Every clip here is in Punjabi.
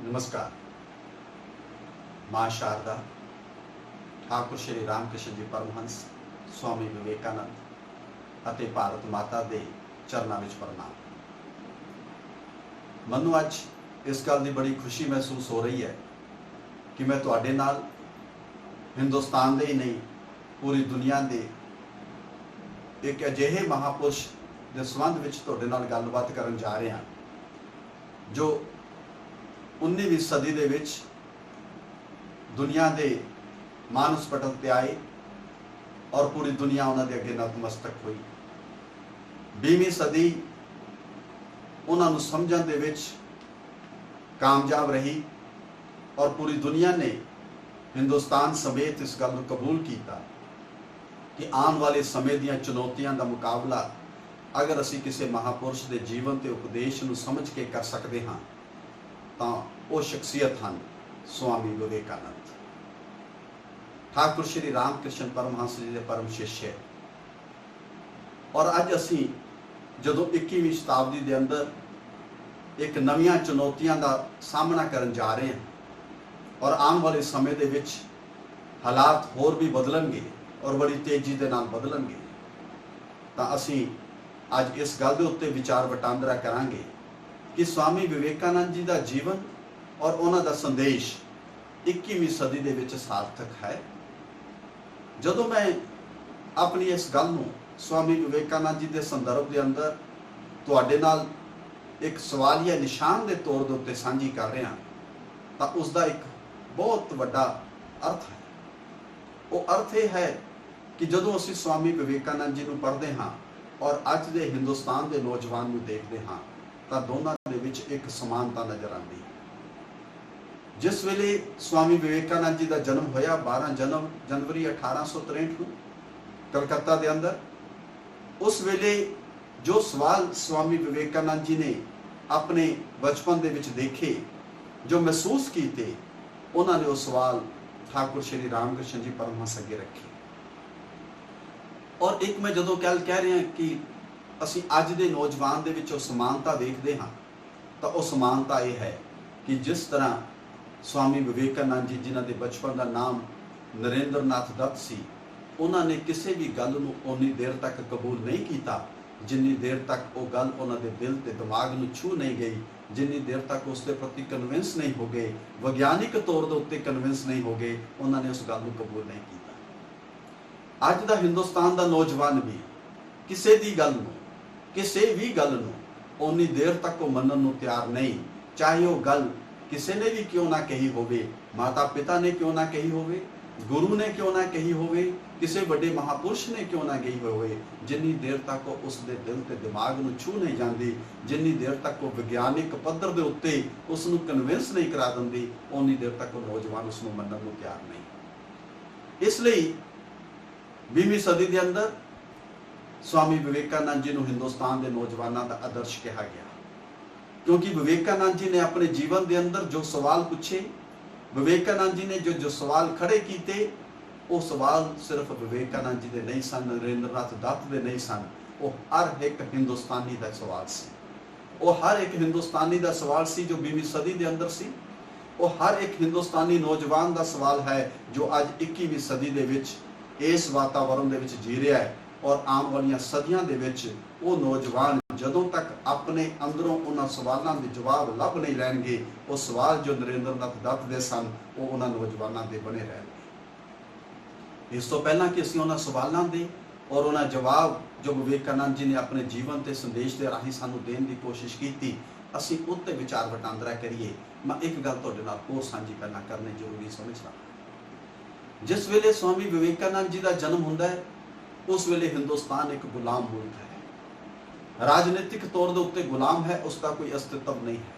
नमस्कार। माँ शारदा, ठाकुर श्री रामकृष्ण जी परमहंस, स्वामी विवेकानंद ਅਤੇ ਭਾਰਤ ਮਾਤਾ ਦੇ ਚਰਨਾਂ ਵਿੱਚ ਪ੍ਰਣਾਮ। ਮੈਨੂੰ ਅੱਜ ਇਸ ਗੱਲ ਦੀ ਬੜੀ ਖੁਸ਼ੀ ਮਹਿਸੂਸ ਹੋ ਰਹੀ ਹੈ ਕਿ ਮੈਂ ਤੁਹਾਡੇ ਨਾਲ ਹਿੰਦੁਸਤਾਨ ਦੇ ਹੀ ਨਹੀਂ ਪੂਰੀ ਦੁਨੀਆ ਦੇ ਇੱਕ ਅਜਿਹੇ ਮਹਾਪੁਰਸ਼ ਦੇ ਸੰਬੰਧ ਵਿੱਚ ਤੁਹਾਡੇ ਨਾਲ ਗੱਲਬਾਤ ਕਰਨ ਜਾ ਰਹੇ ਹਾਂ ਜੋ 19ਵੀਂ ਸਦੀ ਦੇ ਵਿੱਚ ਦੁਨੀਆ ਦੇ ਮਾਨਸ ਪਟਲ ਤੇ ਆਏ ਔਰ ਪੂਰੀ ਦੁਨੀਆ ਉਹਨਾਂ ਦੇ ਅੱਗੇ ਨਤਮਸਤਕ ਹੋਈ। 20ਵੀਂ ਸਦੀ ਉਹਨਾਂ ਨੂੰ ਸਮਝਣ ਦੇ ਵਿੱਚ ਕਾਮਯਾਬ ਰਹੀ ਔਰ ਪੂਰੀ ਦੁਨੀਆ ਨੇ ਹਿੰਦੁਸਤਾਨ ਸਮੇਤ ਇਸ ਗੱਲ ਨੂੰ ਕਬੂਲ ਕੀਤਾ ਕਿ ਆਉਣ ਵਾਲੇ ਸਮੇਂ ਦੀਆਂ ਚੁਣੌਤੀਆਂ ਦਾ ਮੁਕਾਬਲਾ ਅਗਰ ਅਸੀਂ ਕਿਸੇ ਮਹਾਪੁਰਸ਼ ਦੇ ਜੀਵਨ ਤੇ ਉਪਦੇਸ਼ ਨੂੰ ਸਮਝ ਕੇ ਕਰ ਸਕਦੇ ਹਾਂ ਤਾਂ ਉਹ ਸ਼ਖਸੀਅਤ ਹਨ स्वामी विवेकानंद। ठाकुर श्री रामकृष्ण परमहंस जी के परम शिष्य और अज असी जदों 21वीं शताब्दी के अंदर एक नवीं चुनौतियों का सामना करन जा रहे हैं और आने वाले समय के विच हालात होर भी बदलणगे और बड़ी तेजी के नाल बदलणगे तां असी अज इस गल दे उत्ते विचार वटांदरा करांगे कि स्वामी विवेकानंद जी का जीवन और उन्हों का संदेश 21वीं सदी दे विच सार्थक है। जदों मैं अपनी इस गल नूं स्वामी विवेकानंद जी के संदर्भ के अंदर तुहाडे नाल एक सवालिया निशान के तौर के उत्ते सांझी कर रहा तो उसका एक बहुत वड्डा अर्थ है। वो अर्थ यह है कि जदों असीं स्वामी विवेकानंद जी नूं पढ़दे हाँ और अज दे हिंदुस्तान के नौजवान नूं देखदे हाँ तो दोनों दे विच एक समानता नज़र आती है। जिस वेले स्वामी विवेकानंद जी का जन्म होया 12 जनवरी 1863 को कलकत्ता के अंदर, उस वेले जो सवाल स्वामी विवेकानंद जी ने अपने बचपन के विच देखे जो महसूस किए उन्होंने वो सवाल ठाकुर श्री रामकृष्ण जी परमहंस अगे रखे। और एक मैं जदों कह रहे हैं कि असी अज के नौजवान दे विच समानता देखते हाँ तो वह समानता यह है कि जिस तरह स्वामी विवेकानंद जी जिन्हों के बचपन का नाम नरेंद्र नाथ दत्त सी, उन्होंने किसी भी गल नूं उन्नी देर तक कबूल नहीं किया जिन्नी देर तक वो गल उन्होंने दिल के दिमाग नूं छू नहीं गई, जिन्नी देर तक उसके प्रति कन्विंस नहीं हो गए, विज्ञानिक तौर के उत्ते कन्विंस नहीं हो गए, उन्होंने उस गल नूं कबूल नहीं किया। अज का हिंदुस्तान का नौजवान भी किसी भी गल नूं किसी भी गल नूं उन्नी देर तक वो मनन नूं तैयार नहीं, चाहे वो गल किसी ने भी क्यों ना कही होवे, माता पिता ने क्यों ना कही होवे, गुरु ने क्यों ना कही होवे, किसी बड़े महापुरुष ने क्यों ना कही होवे, जिन्नी देर तक वो उसके दिल के दिमाग नूं छू नहीं जाती, जिन्नी देर तक वो विज्ञानिक पद्धर के उत्ते उसनूं कन्विंस नहीं करा दिंदी, उन्नी देर तक वो नौजवान उसनूं मनन नूं तैयार नहीं। इसलिए 20वीं सदी के अंदर स्वामी विवेकानंद जी नूं हिंदुस्तान के नौजवानों का आदर्श कहा गया, क्योंकि विवेकानंद जी ने अपने जीवन के अंदर जो सवाल पूछे, विवेकानंद जी ने जो सवाल खड़े किए, वो सवाल सिर्फ विवेकानंद जी के नहीं सन, नरेंद्रनाथ दत्त के नहीं सन, वो हर एक हिंदुस्तानी का सवाल सी। वो हर एक हिंदुस्तानी का सवाल सी जो 20वीं सदी के अंदर सी। वो हर एक हिंदुस्तानी नौजवान का सवाल है जो अज 21वीं सदी के विच इस वातावरण के विच जी रहा है और आने वाली सदियों के विच वो नौजवान जदों तक अपने अंदरों उन्होंने सवालों के जवाब लभ नहीं लैणगे, वो सवाल जो नरेंद्रनाथ दत्त दे सन वो उन्होंने नौजवानों के बने रहणगे। इस तो पहला कि असीं उन्होंने सवालों के और उन्होंने जवाब जो विवेकानंद जी ने अपने जीवन के संदेश के राही सानू देने की कोशिश की, असीं उत्ते विचार वटांदरा करिए। मैं एक गल तुहाडे नाल होर सांझी करना करनी जरूरी समझदा। जिस वेले स्वामी विवेकानंद जी का जन्म हुंदा है उस वेले हिंदुस्तान एक गुलाम मुल्क है, राजनीतिक तौर के उत्ते गुलाम है, उसका कोई अस्तित्व नहीं है।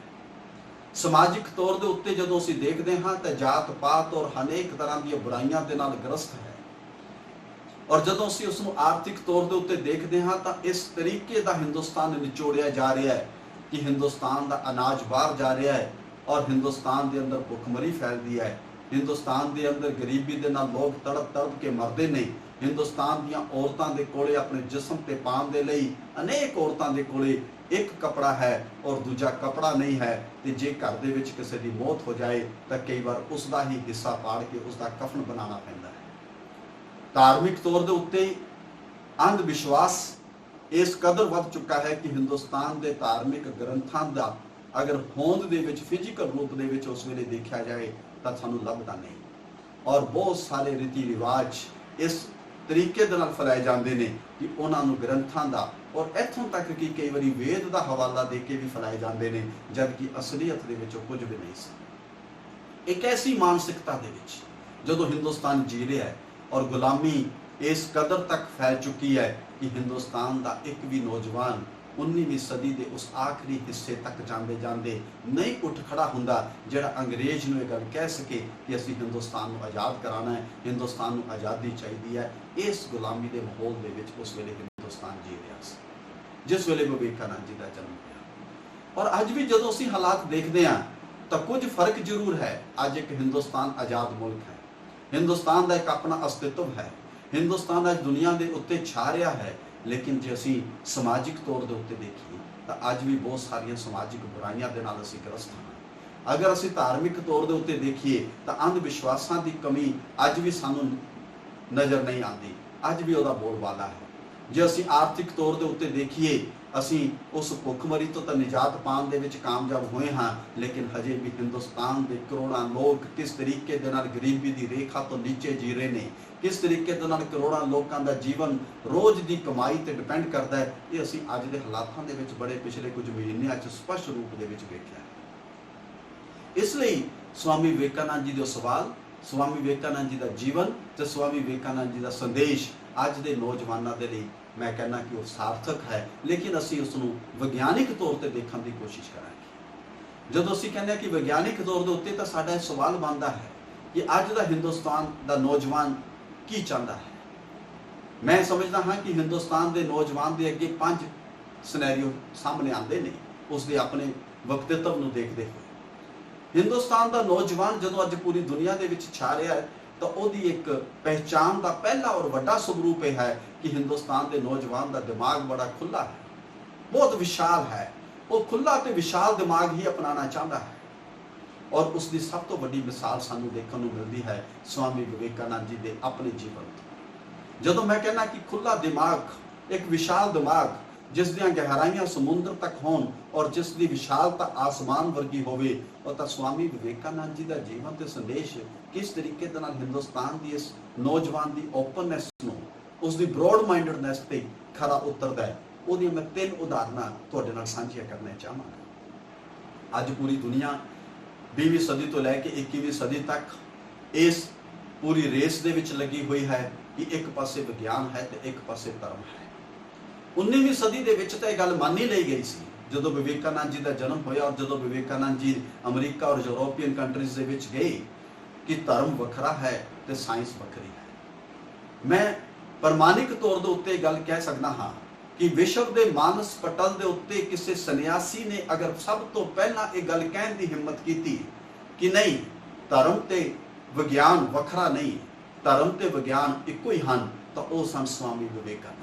समाजिक तौर के उत्ते जदों असीं देखते हाँ तो जात पात और अनेक तरह की बुराइयां दे नाल ग्रस्त है, और जदों असीं उसनूं आर्थिक तौर के उत्ते देखते हाँ तो इस तरीके का हिंदुस्तान निचोड़िया जा रहा है कि हिंदुस्तान का अनाज बाहर जा रहा है और हिंदुस्तान के अंदर भुखमरी फैलती है, हिंदुस्तान के अंदर गरीबी के नाल लोग तड़प तड़प के मरते नहीं, हिंदुस्तान दीआं औरतां दे कोले अपने जिस्म ते पाउण दे लई अनेक औरतां दे कोले ਇੱਕ ਕਪੜਾ ਹੈ ਔਰ ਦੂਜਾ ਕਪੜਾ ਨਹੀਂ ਹੈ, ਤੇ ਜੇ ਘਰ ਦੇ ਵਿੱਚ ਕਿਸੇ ਦੀ ਮੌਤ ਹੋ ਜਾਏ ਤਾਂ ਕਈ ਵਾਰ ਉਸ ਦਾ ਹੀ ਹਿੱਸਾ ਪਾੜ ਕੇ ਉਸ ਦਾ ਕਫਨ ਬਣਾਉਣਾ ਪੈਂਦਾ ਹੈ। ਧਾਰਮਿਕ ਤੌਰ ਦੇ ਉੱਤੇ ਅੰਧ ਵਿਸ਼ਵਾਸ ਇਸ ਕਦਰ ਵੱਧ ਚੁੱਕਾ ਹੈ ਕਿ ਹਿੰਦੁਸਤਾਨ ਦੇ ਧਾਰਮਿਕ ਗ੍ਰੰਥਾਂ ਦਾ ਅਗਰ ਹੋਂਦ ਦੇ ਵਿੱਚ ਫਿਜ਼ੀਕਲ ਰੂਪ ਦੇ ਵਿੱਚ ਉਸ ਵੇਲੇ ਦੇਖਿਆ ਜਾਏ ਤਾਂ ਸਾਨੂੰ ਲੱਭਦਾ ਨਹੀਂ, ਔਰ ਬਹੁਤ ਸਾਰੇ ਰੀਤੀ ਰਿਵਾਜ ਇਸ ਤਰੀਕੇ ਦੇ ਨਾਲ ਫੈਲਾਏ ਜਾਂਦੇ ਨੇ ਕਿ ਉਹਨਾਂ ਨੂੰ ਗ੍ਰੰਥਾਂ ਦਾ ਔਰ ਇੱਥੋਂ ਤੱਕ ਕਿ ਕਈ ਵਾਰੀ ਵੇਦ ਦਾ ਹਵਾਲਾ ਦੇ ਕੇ ਵੀ ਫੈਲਾਏ ਜਾਂਦੇ ਨੇ, ਜਦ ਕਿ ਅਸਲੀਅਤ ਦੇ ਵਿੱਚ ਉਹ ਕੁਝ ਵੀ ਨਹੀਂ ਸੀ। ਇੱਕ ਐਸੀ ਮਾਨਸਿਕਤਾ ਦੇ ਵਿੱਚ ਜਦੋਂ ਹਿੰਦੁਸਤਾਨ ਜੀ ਰਿਹਾ ਹੈ ਔਰ ਗੁਲਾਮੀ ਇਸ ਕਦਰ ਤੱਕ ਫੈਲ ਚੁੱਕੀ ਹੈ ਕਿ ਹਿੰਦੁਸਤਾਨ ਦਾ ਇੱਕ ਵੀ ਨੌਜਵਾਨ 19ਵੀਂ ਸਦੀ ਦੇ ਉਸ ਆਖਰੀ ਹਿੱਸੇ ਤੱਕ ਜਾਂਦੇ ਜਾਂਦੇ ਨਹੀਂ ਉੱਠ ਖੜਾ ਹੁੰਦਾ ਜਿਹੜਾ ਅੰਗਰੇਜ਼ ਨੂੰ ਇਹ ਗੱਲ ਕਹਿ ਸਕੇ ਕਿ ਅਸੀਂ ਹਿੰਦੁਸਤਾਨ ਨੂੰ ਆਜ਼ਾਦ ਕਰਾਉਣਾ ਹੈ, ਹਿੰਦੁਸਤਾਨ ਨੂੰ ਆਜ਼ਾਦੀ ਚਾਹੀਦੀ ਹੈ। ਇਸ ਗੁਲਾਮੀ ਦੇ ਮਾਹੌਲ ਦੇ ਵਿੱਚ ਉਸ ਵੇਲੇ ਹਿੰਦੁਸਤਾਨ ਜੀ ਰਿਹਾ ਸੀ, ਜਿਸ ਵੇਲੇ ਵਿਵੇਕਾਨੰਦ ਜੀ ਦਾ ਜਨਮ ਹੋਇਆ। ਔਰ ਅੱਜ ਵੀ ਜਦੋਂ ਅਸੀਂ ਹਾਲਾਤ ਦੇਖਦੇ ਹਾਂ ਤਾਂ ਕੁਝ ਫਰਕ ਜ਼ਰੂਰ ਹੈ। ਅੱਜ ਇੱਕ ਹਿੰਦੁਸਤਾਨ ਆਜ਼ਾਦ ਮੁਲਕ ਹੈ, ਹਿੰਦੁਸਤਾਨ ਦਾ ਇੱਕ ਆਪਣਾ ਅਸਤਿਤਵ ਹੈ, ਹਿੰਦੁਸਤਾਨ ਅੱਜ ਦੁਨੀਆ ਦੇ ਉੱਤੇ ਛਾ ਰਿਹਾ ਹੈ। ਲੇਕਿਨ ਜੇ ਅਸੀਂ ਸਮਾਜਿਕ ਤੌਰ ਦੇ ਉੱਤੇ ਦੇਖੀਏ ਤਾਂ ਅੱਜ ਵੀ ਬਹੁਤ ਸਾਰੀਆਂ ਸਮਾਜਿਕ ਬੁਰਾਈਆਂ ਦੇ ਨਾਲ ਅਸੀਂ ਗ੍ਰਸਤ ਹਾਂ। ਅਗਰ ਅਸੀਂ ਧਾਰਮਿਕ ਤੌਰ ਦੇ ਉੱਤੇ ਦੇਖੀਏ ਤਾਂ ਅੰਧ ਵਿਸ਼ਵਾਸਾਂ ਦੀ ਕਮੀ ਅੱਜ ਵੀ ਸਾਨੂੰ ਨਜ਼ਰ ਨਹੀਂ ਆਉਂਦੀ, ਅੱਜ ਵੀ ਉਹਦਾ ਬੋਲਬਾਲਾ ਹੈ। ਜੇ ਅਸੀਂ ਆਰਥਿਕ ਤੌਰ ਦੇ ਉੱਤੇ ਦੇਖੀਏ ਅਸੀਂ ਉਸ ਭੁੱਖਮਰੀ ਤੋਂ ਤਾਂ ਨਿਜਾਤ ਪਾਉਣ ਦੇ ਵਿੱਚ ਕਾਮਯਾਬ ਹੋਏ ਹਾਂ, ਲੇਕਿਨ ਹਜੇ ਵੀ ਹਿੰਦੁਸਤਾਨ ਦੇ ਕਰੋੜਾਂ ਲੋਕ ਕਿਸ ਤਰੀਕੇ ਦੇ ਨਾਲ ਗਰੀਬੀ ਦੀ ਰੇਖਾ ਤੋਂ ਨੀਚੇ ਜੀ ਰਹੇ ਨੇ, ਕਿਸ ਤਰੀਕੇ ਦੇ ਨਾਲ ਕਰੋੜਾਂ ਲੋਕਾਂ ਦਾ ਜੀਵਨ ਰੋਜ਼ ਦੀ ਕਮਾਈ ਤੇ ਡਿਪੈਂਡ ਕਰਦਾ ਹੈ, ਇਹ ਅਸੀਂ ਅੱਜ ਦੇ ਹਾਲਾਤਾਂ ਦੇ ਵਿੱਚ ਬੜੇ ਪਿਛਲੇ ਕੁਝ ਮਹੀਨਿਆਂ 'ਚ ਸਪਸ਼ਟ ਰੂਪ ਦੇ ਵਿੱਚ ਵੇਖਿਆ ਹੈ। ਇਸ ਲਈ ਸਵਾਮੀ ਵਿਵੇਕਾਨੰਦ ਜੀ ਦੇ ਸਵਾਲ, ਸਵਾਮੀ ਵਿਵੇਕਾਨੰਦ ਜੀ ਦਾ ਜੀਵਨ ਤੇ ਸਵਾਮੀ ਵਿਵੇਕਾਨੰਦ ਜੀ ਦਾ ਸੰਦੇਸ਼ ਅੱਜ ਦੇ ਨੌਜਵਾਨਾਂ ਦੇ ਲਈ ਮੈਂ ਕਹਿੰਦਾ ਕਿ ਉਹ ਸਾਰਥਕ ਹੈ, ਲੇਕਿਨ ਅਸੀਂ ਉਸ ਨੂੰ ਵਿਗਿਆਨਿਕ ਤੌਰ ਤੇ ਦੇਖਣ ਦੀ ਕੋਸ਼ਿਸ਼ ਕਰਾਂਗੇ। ਜਦੋਂ ਅਸੀਂ ਕਹਿੰਦੇ ਹਾਂ ਕਿ ਵਿਗਿਆਨਿਕ ਤੌਰ ਦੇ ਉੱਤੇ ਤਾਂ ਸਾਡਾ ਇਹ ਸਵਾਲ ਬਣਦਾ ਹੈ ਕਿ ਅੱਜ ਦਾ ਹਿੰਦੁਸਤਾਨ ਦਾ ਨੌਜਵਾਨ ਕੀ ਚਾਹੁੰਦਾ ਹੈ। ਮੈਂ ਸਮਝਦਾ ਹਾਂ ਕਿ ਹਿੰਦੁਸਤਾਨ ਦੇ ਨੌਜਵਾਨ ਦੇ ਅੱਗੇ 5 ਸਿਨੈਰੀਓ ਸਾਹਮਣੇ ਆਉਂਦੇ ਨੇ ਉਸ ਦੇ ਆਪਣੇ ਵਕਤਿਤਵ ਨੂੰ ਦੇਖਦੇ ਹੋਏ। ਹਿੰਦੁਸਤਾਨ ਦਾ ਨੌਜਵਾਨ ਜਦੋਂ ਅੱਜ ਪੂਰੀ ਦੁਨੀਆ ਦੇ ਵਿੱਚ ਛਾ ਰਿਹਾ ਹੈ ਤਾਂ ਉਹਦੀ ਇੱਕ ਪਹਿਚਾਣ ਦਾ ਪਹਿਲਾ ਔਰ ਵੱਡਾ ਸਵਰੂਪ ਇਹ ਹੈ ਕਿ ਹਿੰਦੁਸਤਾਨ ਦੇ ਨੌਜਵਾਨ ਦਾ ਦਿਮਾਗ ਬੜਾ ਖੁੱਲਾ ਹੈ, ਬਹੁਤ ਵਿਸ਼ਾਲ ਹੈ। ਉਹ ਖੁੱਲਾ ਤੇ ਵਿਸ਼ਾਲ ਦਿਮਾਗ ਹੀ ਅਪਣਾਉਣਾ ਚਾਹੁੰਦਾ ਹੈ। ਔਰ ਉਸ ਦੀ ਸਭ ਤੋਂ ਵੱਡੀ ਮਿਸਾਲ ਸਾਨੂੰ ਦੇਖਣ ਨੂੰ ਮਿਲਦੀ ਹੈ ਸਵਾਮੀ ਵਿਵੇਕਾਨੰਦ ਜੀ ਦੇ ਆਪਣੇ ਜੀਵਨ ਤੋਂ। ਜਦੋਂ ਮੈਂ ਕਹਿੰਦਾ ਕਿ ਖੁੱਲਾ ਦਿਮਾਗ, ਇੱਕ ਵਿਸ਼ਾਲ ਦਿਮਾਗ ਜਿਸ ਦੀਆਂ ਗਹਿਰਾਈਆਂ ਸਮੁੰਦਰ ਤੱਕ ਹੋਣ ਔਰ ਜਿਸ ਦੀ ਵਿਸ਼ਾਲਤਾ ਆਸਮਾਨ ਵਰਗੀ ਹੋਵੇ, ਉਹ ਤਾਂ ਸਵਾਮੀ ਵਿਵੇਕਾਨੰਦ ਜੀ ਦਾ ਜੀਵਨ ਤੇ ਸੰਦੇਸ਼ ਕਿਸ ਤਰੀਕੇ ਦੇ ਨਾਲ ਹਿੰਦੁਸਤਾਨ ਦੀ ਇਸ ਨੌਜਵਾਨ ਦੀ ਓਪਨਨੈਸ ਨੂੰ, ਉਸ ਦੀ ਬ੍ਰੌਡ ਮਾਈਂਡਡਨੈਸ ਤੇ ਖਰਾ ਉਤਰਦਾ ਹੈ। ਉਹਦੀਆਂ ਮੈਂ 3 ਉਦਾਹਰਨਾਂ ਤੁਹਾਡੇ ਨਾਲ ਸਾਂਝੀਆਂ ਕਰਨਾ ਚਾਹਾਂਗਾ। ਅੱਜ ਪੂਰੀ ਦੁਨੀਆ 20ਵੀਂ ਸਦੀ ਤੋਂ ਲੈ ਕੇ 21ਵੀਂ ਸਦੀ ਤੱਕ ਇਸ ਪੂਰੀ ਰੇਸ ਦੇ ਵਿੱਚ ਲੱਗੀ ਹੋਈ ਹੈ ਕਿ ਇੱਕ ਪਾਸੇ ਵਿਗਿਆਨ ਹੈ ਤੇ ਇੱਕ ਪਾਸੇ ਧਰਮ ਹੈ। 19ਵੀਂ ਸਦੀ ਦੇ ਵਿੱਚ ਤਾਂ ਇਹ ਗੱਲ ਮੰਨ ਹੀ ਲਈ ਗਈ ਸੀ ਜਦੋਂ ਵਿਵੇਕਾਨੰਦ ਜੀ ਦਾ ਜਨਮ ਹੋਇਆ ਔਰ ਜਦੋਂ ਵਿਵੇਕਾਨੰਦ ਜੀ ਅਮਰੀਕਾ ਔਰ ਯੂਰੋਪੀਅਨ ਕੰਟਰੀਜ਼ ਦੇ ਵਿੱਚ ਗਏ ਕਿ ਧਰਮ ਵੱਖਰਾ ਹੈ ਤੇ ਸਾਇੰਸ ਵੱਖਰੀ ਹੈ। ਮੈਂ ਪ੍ਰਮਾਣਿਕ ਤੌਰ ਦੇ ਉੱਤੇ ਗੱਲ ਕਹਿ ਸਕਦਾ ਹਾਂ ਕਿ ਵਿਸ਼ਵ ਦੇ ਮਾਨਸ ਪਟਲ ਦੇ ਉੱਤੇ ਕਿਸੇ ਸੰਨਿਆਸੀ ਨੇ ਅਗਰ ਸਭ ਤੋਂ ਪਹਿਲਾਂ ਇਹ ਗੱਲ ਕਹਿਣ ਦੀ ਹਿੰਮਤ ਕੀਤੀ ਕਿ ਨਹੀਂ, ਧਰਮ ਤੇ ਵਿਗਿਆਨ ਵੱਖਰਾ ਨਹੀਂ, ਧਰਮ ਤੇ ਵਿਗਿਆਨ ਇੱਕੋ ਹੀ ਹਨ, ਤਾਂ ਉਹ ਸਨ ਸਵਾਮੀ ਵਿਵੇਕਾਨੰਦ,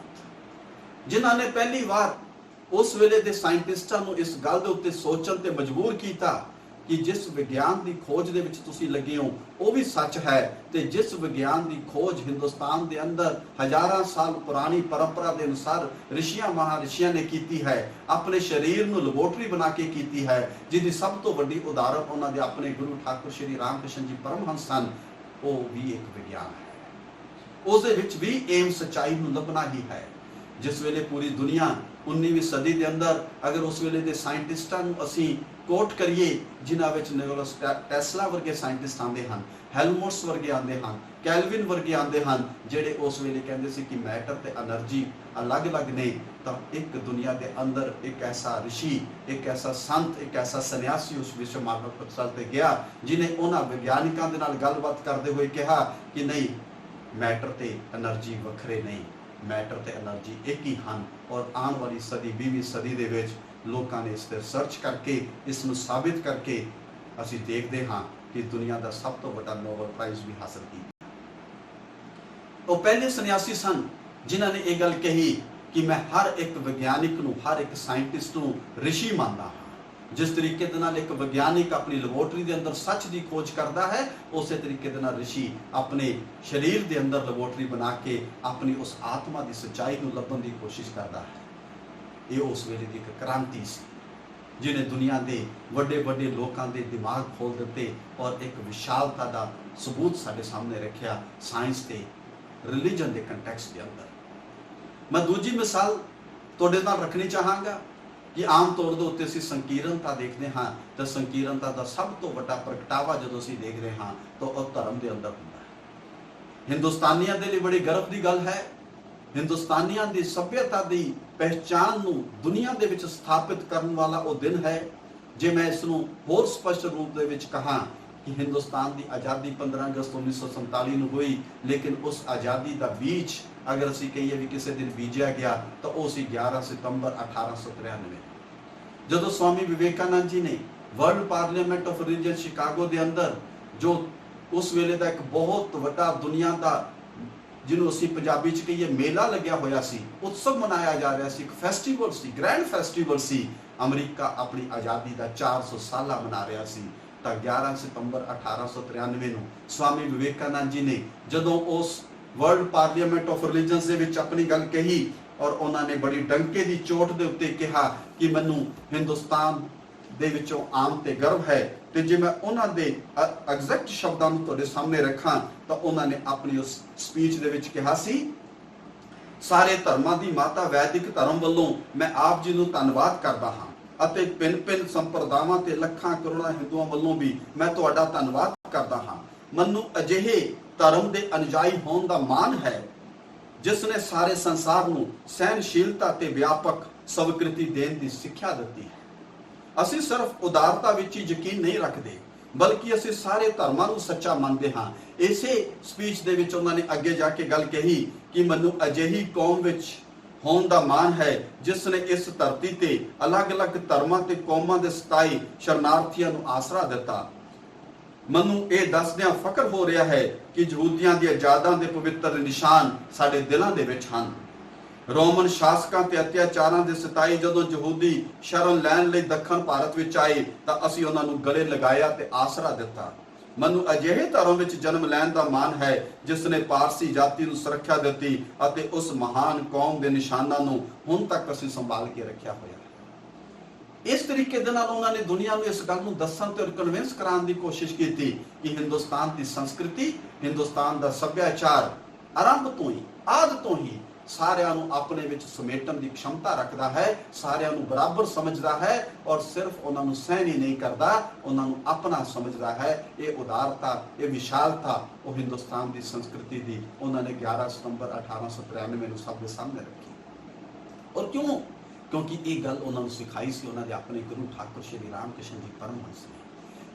ਜਿਨ੍ਹਾਂ ਨੇ ਪਹਿਲੀ ਵਾਰ ਉਸ ਵੇਲੇ ਦੇ ਸਾਇੰਟਿਸਟਾਂ ਨੂੰ ਇਸ ਗੱਲ ਦੇ ਉੱਤੇ ਸੋਚਣ ਤੇ ਮਜਬੂਰ ਕੀਤਾ ਕਿ ਜਿਸ ਵਿਗਿਆਨ ਦੀ ਖੋਜ ਦੇ ਵਿੱਚ ਤੁਸੀਂ ਲੱਗੇ ਹੋ ਉਹ ਵੀ ਸੱਚ ਹੈ, ਤੇ ਜਿਸ ਵਿਗਿਆਨ ਦੀ ਖੋਜ ਹਿੰਦੁਸਤਾਨ ਦੇ ਅੰਦਰ ਹਜ਼ਾਰਾਂ ਸਾਲ ਪੁਰਾਣੀ ਪਰੰਪਰਾ ਦੇ ਅਨੁਸਾਰ ਰਿਸ਼ੀਆਂ ਮਹਾਰਿਸ਼ੀਆਂ ਨੇ ਕੀਤੀ ਹੈ, ਆਪਣੇ ਸਰੀਰ ਨੂੰ ਲੈਬੋਰਟਰੀ ਬਣਾ ਕੇ ਕੀਤੀ ਹੈ, ਜਿਹਦੀ ਸਭ ਤੋਂ ਵੱਡੀ ਉਦਾਹਰਣ ਉਹਨਾਂ ਦੇ ਆਪਣੇ ਗੁਰੂ ਠਾਕੁਰ ਸ਼੍ਰੀ ਰਾਮਕ੍ਰਿਸ਼ਨ ਜੀ ਪਰਮਹੰਸ ਸਨ, ਉਹ ਵੀ ਇੱਕ ਵਿਗਿਆਨ ਹੈ। ਉਸ ਦੇ ਵਿੱਚ ਵੀ ਏਮ ਸੱਚਾਈ ਨੂੰ ਲੱਭਣਾ ਹੀ ਹੈ। ਜਿਸ ਵੇਲੇ ਪੂਰੀ ਦੁਨੀਆ 19ਵੀਂ ਸਦੀ ਦੇ ਅੰਦਰ ਅਗਰ ਉਸ ਵੇਲੇ ਦੇ ਸਾਇੰਟਿਸਟਾਂ ਨੂੰ ਅਸੀਂ ਕੋਟ ਕਰੀਏ, ਜਿਨ੍ਹਾਂ ਵਿੱਚ ਨਿਕੋਲਸ ਟੈਸਲਾ ਵਰਗੇ ਸਾਇੰਟਿਸਟ ਆਉਂਦੇ ਹਨ, ਹੈਲਮੋਟਸ ਵਰਗੇ ਆਉਂਦੇ ਹਨ, ਕੈਲਵਿਨ ਵਰਗੇ ਆਉਂਦੇ ਹਨ, ਜਿਹੜੇ ਉਸ ਵੇਲੇ ਕਹਿੰਦੇ ਸੀ ਕਿ ਮੈਟਰ ਤੇ એનર્ਜੀ ਅਲੱਗ-ਅਲੱਗ ਨੇ, ਤਾਂ ਇੱਕ ਦੁਨੀਆ ਦੇ ਅੰਦਰ ਇੱਕ ਐਸਾ ਰਿਸ਼ੀ, ਇੱਕ ਐਸਾ ਸੰਤ, ਇੱਕ ਐਸਾ ਸੰਨਿਆਸੀ ਉਸ ਵਿਸ਼ਵ ਮਾਨਵ ਪਟਲ ਤੇ ਗਿਆ ਜਿਨੇ ਉਹਨਾਂ ਵਿਗਿਆਨਿਕਾਂ ਦੇ ਨਾਲ ਗੱਲਬਾਤ ਕਰਦੇ ਹੋਏ ਕਿਹਾ ਕਿ ਨਹੀਂ, ਮੈਟਰ ਤੇ એનર્ਜੀ ਵੱਖਰੇ ਨਹੀਂ, ਮੈਟਰ ਤੇ એનર્ਜੀ ਇੱਕ ਹੀ ਹਨ। ਔਰ ਆਉਣ ਵਾਲੀ ਸਦੀ 20ਵੀਂ ਸਦੀ ਦੇ ਵਿੱਚ ਲੋਕਾਂ ਨੇ ਇਸ ਤੇ ਰਿਸਰਚ ਕਰਕੇ ਇਸ ਨੂੰ ਸਾਬਿਤ ਕਰਕੇ ਅਸੀਂ ਦੇਖਦੇ ਹਾਂ ਕਿ ਦੁਨੀਆ ਦਾ ਸਭ ਤੋਂ ਵੱਡਾ ਨੋਬਲ ਪ੍ਰਾਈਜ਼ ਵੀ ਹਾਸਲ ਕੀਤਾ। ਉਹ ਪਹਿਲੇ ਸੰਨਿਆਸੀ ਸਨ ਜਿਨ੍ਹਾਂ ਨੇ ਇਹ ਗੱਲ ਕਹੀ कि मैं हर एक विग्यानिक ਨੂੰ हर एक साइंटिस्ट ਨੂੰ ऋषि ਮੰਨਦਾ ਹਾਂ। जिस तरीके ਦੇ ਨਾਲ एक विग्यानिक अपनी ਲੈਬੋਰਟਰੀ ਦੇ ਅੰਦਰ सच ਦੀ खोज करता है, ਉਸੇ तरीके ਦੇ ਨਾਲ ऋषि अपने शरीर ਦੇ ਅੰਦਰ ਲੈਬੋਰਟਰੀ बना के अपनी उस आत्मा ਦੀ सच्चाई ਨੂੰ ਲੱਭਣ ਦੀ कोशिश करता है। ਇਹ ਉਸ ਵੇਲੇ ਦੀ ਇੱਕ क्रांति ਸੀ जिन्हें दुनिया के वड्डे वड्डे लोगों के दिमाग खोल दिते और एक विशालता का सबूत साढ़े सामने रखा साइंस के रिलीजन के कंटैक्स्ट के अंदर। मैं दूजी मिसाल तुहाडे नाल रखनी चाहांगा कि आम तौर के उत्ते असीं संकीर्णता देखते हाँ, तो संकीर्णता का सब तो वड्डा प्रगटावा जो असीं देख रहे हाँ तो वह धर्म के अंदर हुंदा है। हिंदुस्तानियों के लिए बड़ी गर्व की गल है, हिंदुस्तानियों की सभ्यता की पहचान नूं दुनिया दे विच स्थापित करने वाला वो दिन है। जे मैं इसनूं होर स्पष्ट रूप दे विच कहां कि हिंदुस्तान की आज़ादी 15 अगस्त 1947 नूं हुई, लेकिन उस आज़ादी का बीज अगर असीं कहिए भी किसी दिन बीजिया गया तो वो सी 11 सितंबर 1893 जदों स्वामी विवेकानंद जी ने world parliament of religion Chicago के अंदर जो उस वेले का एक बहुत वड्डा दुनिया का जिन्हों असीं पंजाबी च कहिए मेला लग्या होया सी, उत्सव मनाया जा रहा सी, एक फेस्टिवल सी, ग्रैंड फेस्टिवल सी। अमरीका अपनी आज़ादी का 400 साला मना रहा सी। तो 11 सितंबर 1893 नूं स्वामी विवेकानंद जी ने जदों उस वर्ल्ड पार्लीमेंट ऑफ रिलीजन्स दे विच अपनी गल कही और उन्होंने बड़ी डंके की चोट के उत्ते कहा कि मैनू हिंदुस्तान दे विचों आम ते गर्व है। तो जे मैं उन्होंने दे एग्जैक्ट शब्दों को तुहाडे सामने रखा तो उन्होंने अपनी उस स्पीच दे विच कहा सी, सारे धर्मां दी माता वैदिक धर्म वालों मैं आप जी नूं धन्नवाद करदा हां ਅਤੇ ਪਿੰਨ ਸੰਪਰਦਾਵਾਂ ਤੇ ਲੱਖਾਂ ਕਰੋੜਾਂ ਹਿੰਦੂਆਂ ਵੱਲੋਂ ਵੀ ਮੈਂ ਤੁਹਾਡਾ ਧੰਨਵਾਦ ਕਰਦਾ ਹਾਂ। ਮੈਨੂੰ ਅਜਿਹੇ ਧਰਮ ਦੇ ਅਨੁਜਾਈ ਹੋਣ ਦਾ ਮਾਣ ਹੈ ਜਿਸ ਨੇ ਸਾਰੇ ਸੰਸਾਰ ਨੂੰ ਸਹਿਨਸ਼ੀਲਤਾ ਤੇ ਵਿਆਪਕ ਸਵੀਕ੍ਰਿਤੀ ਦੇਣ ਦੀ ਸਿੱਖਿਆ ਦਿੱਤੀ ਹੈ। ਅਸੀਂ ਸਿਰਫ ਉਦਾਰਤਾ ਵਿੱਚ ਹੀ ਯਕੀਨ ਨਹੀਂ ਰੱਖਦੇ ਬਲਕਿ ਅਸੀਂ ਸਾਰੇ ਧਰਮਾਂ ਨੂੰ ਸੱਚਾ ਮੰਨਦੇ ਹਾਂ। ਇਸੇ ਸਪੀਚ ਦੇ ਵਿੱਚ ਉਹਨਾਂ ਨੇ ਅੱਗੇ ਜਾ ਕੇ ਗੱਲ ਕਹੀ ਕਿ ਮੈਨੂੰ ਅਜਿਹੀ ਕੌਮ ਵਿੱਚ होने का मान है जिसने इस धरती ते अलग अलग धर्मां ते कौमां दे 27 शरणार्थियों नूं आसरा दिता। मनु ये दसदियां फकर हो रहा है कि यहूदियों दी आजादां दे पवित्र निशान साडे दिलां दे विच हन। रोमन शासकां ते अत्याचारां दे 27 जदों यहूदी शरण लैण लई दक्षिण भारत विच आए तां असीं उन्हां नूं गले लगाया ते आसरा दिता। मनु अजिहे धर्म विच जन्म लैण दा मान है जिसने पारसी जाति नूं सुरक्षा दित्ती अते उस महान कौम दे निशानां नूं हुण तक असीं संभाल के रखिया होया है। इस तरीके दे नाल उन्हां ने दुनिया नूं इस गल नूं दस्सण ते कन्विंस कराउण दी कोशिश कीती कि हिंदुस्तान दी संस्कृति, हिंदुस्तान दा सभ्याचार आरंभ तो ही आद तो ही सारिਆਂ ਨੂੰ ਆਪਣੇ ਵਿੱਚ ਸਮੇਟਣ ਦੀ क्षमता ਰੱਖਦਾ ਹੈ, ਸਾਰਿਆਂ ਨੂੰ ਬਰਾਬਰ ਸਮਝਦਾ ਹੈ ਔਰ ਸਿਰਫ ਉਹਨਾਂ ਨੂੰ ਸਹਿਣ ਹੀ ਨਹੀਂ ਕਰਦਾ, ਉਹਨਾਂ ਨੂੰ ਆਪਣਾ ਸਮਝਦਾ ਹੈ। ਇਹ ਉਦਾਰਤਾ, ਇਹ ਵਿਸ਼ਾਲਤਾ ਉਹ ਹਿੰਦੁਸਤਾਨ ਦੀ ਸੰਸਕ੍ਰਿਤੀ ਦੀ ਉਹਨਾਂ ਨੇ 11 ਸਤੰਬਰ 1893 ਨੂੰ ਸਭ ਦੇ ਸਾਹਮਣੇ ਰੱਖੀ। ਔਰ ਕਿਉਂ? ਕਿਉਂਕਿ ਇਹ ਗੱਲ ਉਹਨਾਂ ਨੂੰ ਸਿਖਾਈ ਸੀ ਉਹਨਾਂ ਦੇ ਆਪਣੇ ਗੁਰੂ ਠਾਕੁਰ ਸ਼੍ਰੀ ਰਾਮ ਕ੍ਰਿਸ਼ਨ ਜੀ ਪਰਮਹੰਸ ਨੇ,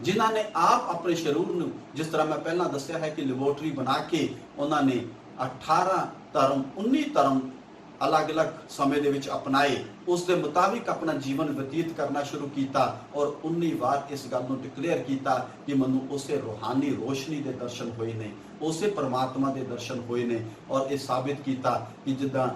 ਜਿਨ੍ਹਾਂ ਨੇ ਆਪ ਆਪਣੇ ਸ਼ਰੀਰ ਨੂੰ ਜਿਸ ਤਰ੍ਹਾਂ ਮੈਂ ਪਹਿਲਾਂ ਦੱਸਿਆ ਹੈ ਕਿ ਲੈਬੋਰਟਰੀ ਬਣਾ ਕੇ ਉਹਨਾਂ ਨੇ 18 ਧਰਮ 19 ਧਰਮ अलग अलग समय ਦੇ ਵਿੱਚ अपनाए, उस दे मुताबिक अपना जीवन व्यतीत करना शुरू किया और 19 बार इस गल ਨੂੰ डिक्लेयर किया कि मैनू उसे रूहानी रोशनी के दर्शन होए ने, उसे परमात्मा के दर्शन होए ने। और यह साबित किया कि जिदा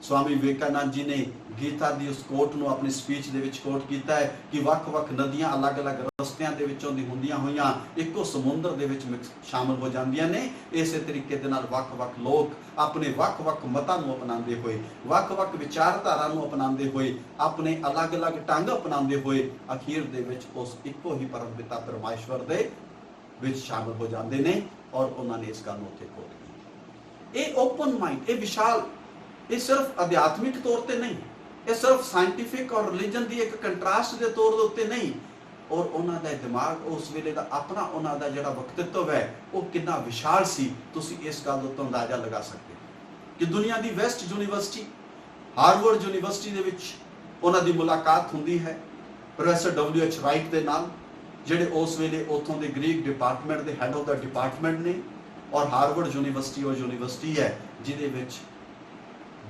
स्वामी विवेकानंद जी ने गीता की उस कोट ਨੂੰ अपनी स्पीच ਦੇ ਵਿੱਚ कोट किया है कि ਵੱਖ-ਵੱਖ नदियां अलग अलग रस्तियां ਦੇ ਵਿੱਚੋਂ ਦੀ ਹੁੰਦੀਆਂ ਹੋਈਆਂ ਇੱਕੋ ਸਮੁੰਦਰ ਦੇ ਵਿੱਚ शामिल हो ਜਾਂਦੀਆਂ ਨੇ। ਇਸੇ ਤਰੀਕੇ ਦੇ ਨਾਲ ਵੱਖ-ਵੱਖ ਲੋਕ ਆਪਣੇ ਵੱਖ-ਵੱਖ ਮਤਾਂ ਨੂੰ ਅਪਣਾਉਂਦੇ ਹੋਏ, ਵੱਖ-ਵੱਖ ਵਿਚਾਰਧਾਰਾ ਨੂੰ ਅਪਣਾਉਂਦੇ ਹੋਏ, ਆਪਣੇ ਅਲੱਗ-ਅਲੱਗ ਢੰਗ ਅਪਣਾਉਂਦੇ ਹੋਏ ਅਖੀਰ ਦੇ ਵਿੱਚ ਉਸ ਇੱਕੋ ਹੀ ਪਰਮ ਪਿਤਾ ਪਰਮੇਸ਼ਵਰ ਦੇ ਵਿੱਚ ਸ਼ਾਮਿਲ ਹੋ ਜਾਂਦੇ ਨੇ। ਔਰ ਉਹਨਾਂ ਨੇ ਇਸ ਗੱਲ ਨੂੰ ਉੱਥੇ ਕੋਟ ਕੀਤੀ। ਇਹ ਓਪਨ ਮਾਈਂਡ, ਇਹ ਵਿਸ਼ਾਲ, ਇਹ ਸਿਰਫ ਅਧਿਆਤਮਿਕ ਤੌਰ ਤੇ ਨਹੀਂ, ਇਹ ਸਿਰਫ ਸਾਇੰਟੀਫਿਕ ਔਰ ਰਿਲੀਜਨ ਦੀ ਇੱਕ ਕੰਟਰਾਸਟ ਦੇ ਤੌਰ ਦੇ ਉੱਤੇ ਨਹੀਂ। ਔਰ ਉਹਨਾਂ ਦਾ ਦਿਮਾਗ ਉਸ ਵੇਲੇ ਦਾ ਆਪਣਾ ਉਹਨਾਂ ਦਾ ਜਿਹੜਾ ਵਕਤਿਤਵ ਹੈ ਉਹ ਕਿੰਨਾ ਵਿਸ਼ਾਲ ਸੀ। ਤੁਸੀਂ ਇਸ ਗੱਲ ਤੋਂ ਅੰਦਾਜ਼ਾ ਲਗਾ ਸਕਦੇ ਹੋ ਕਿ ਦੁਨੀਆ ਦੀ ਵੈਸਟ ਯੂਨੀਵਰਸਿਟੀ, ਹਾਰਵਰਡ ਯੂਨੀਵਰਸਿਟੀ ਦੇ ਵਿੱਚ ਉਹਨਾਂ ਦੀ ਮੁਲਾਕਾਤ ਹੁੰਦੀ ਹੈ ਪ੍ਰੋਫੈਸਰ WH ਰਾਈਟ ਦੇ ਨਾਲ, ਜਿਹੜੇ ਉਸ ਵੇਲੇ ਉੱਥੋਂ ਦੇ ਗ੍ਰੀਕ ਡਿਪਾਰਟਮੈਂਟ ਦੇ ਹੈਡ ਆਫ ਦਾ ਡਿਪਾਰਟਮੈਂਟ ਨੇ। ਔਰ ਹਾਰਵਰਡ ਯੂਨੀਵਰਸਿਟੀ ਉਹ ਯੂਨੀਵਰਸਿਟੀ ਹੈ ਜਿਹਦੇ ਵਿੱਚ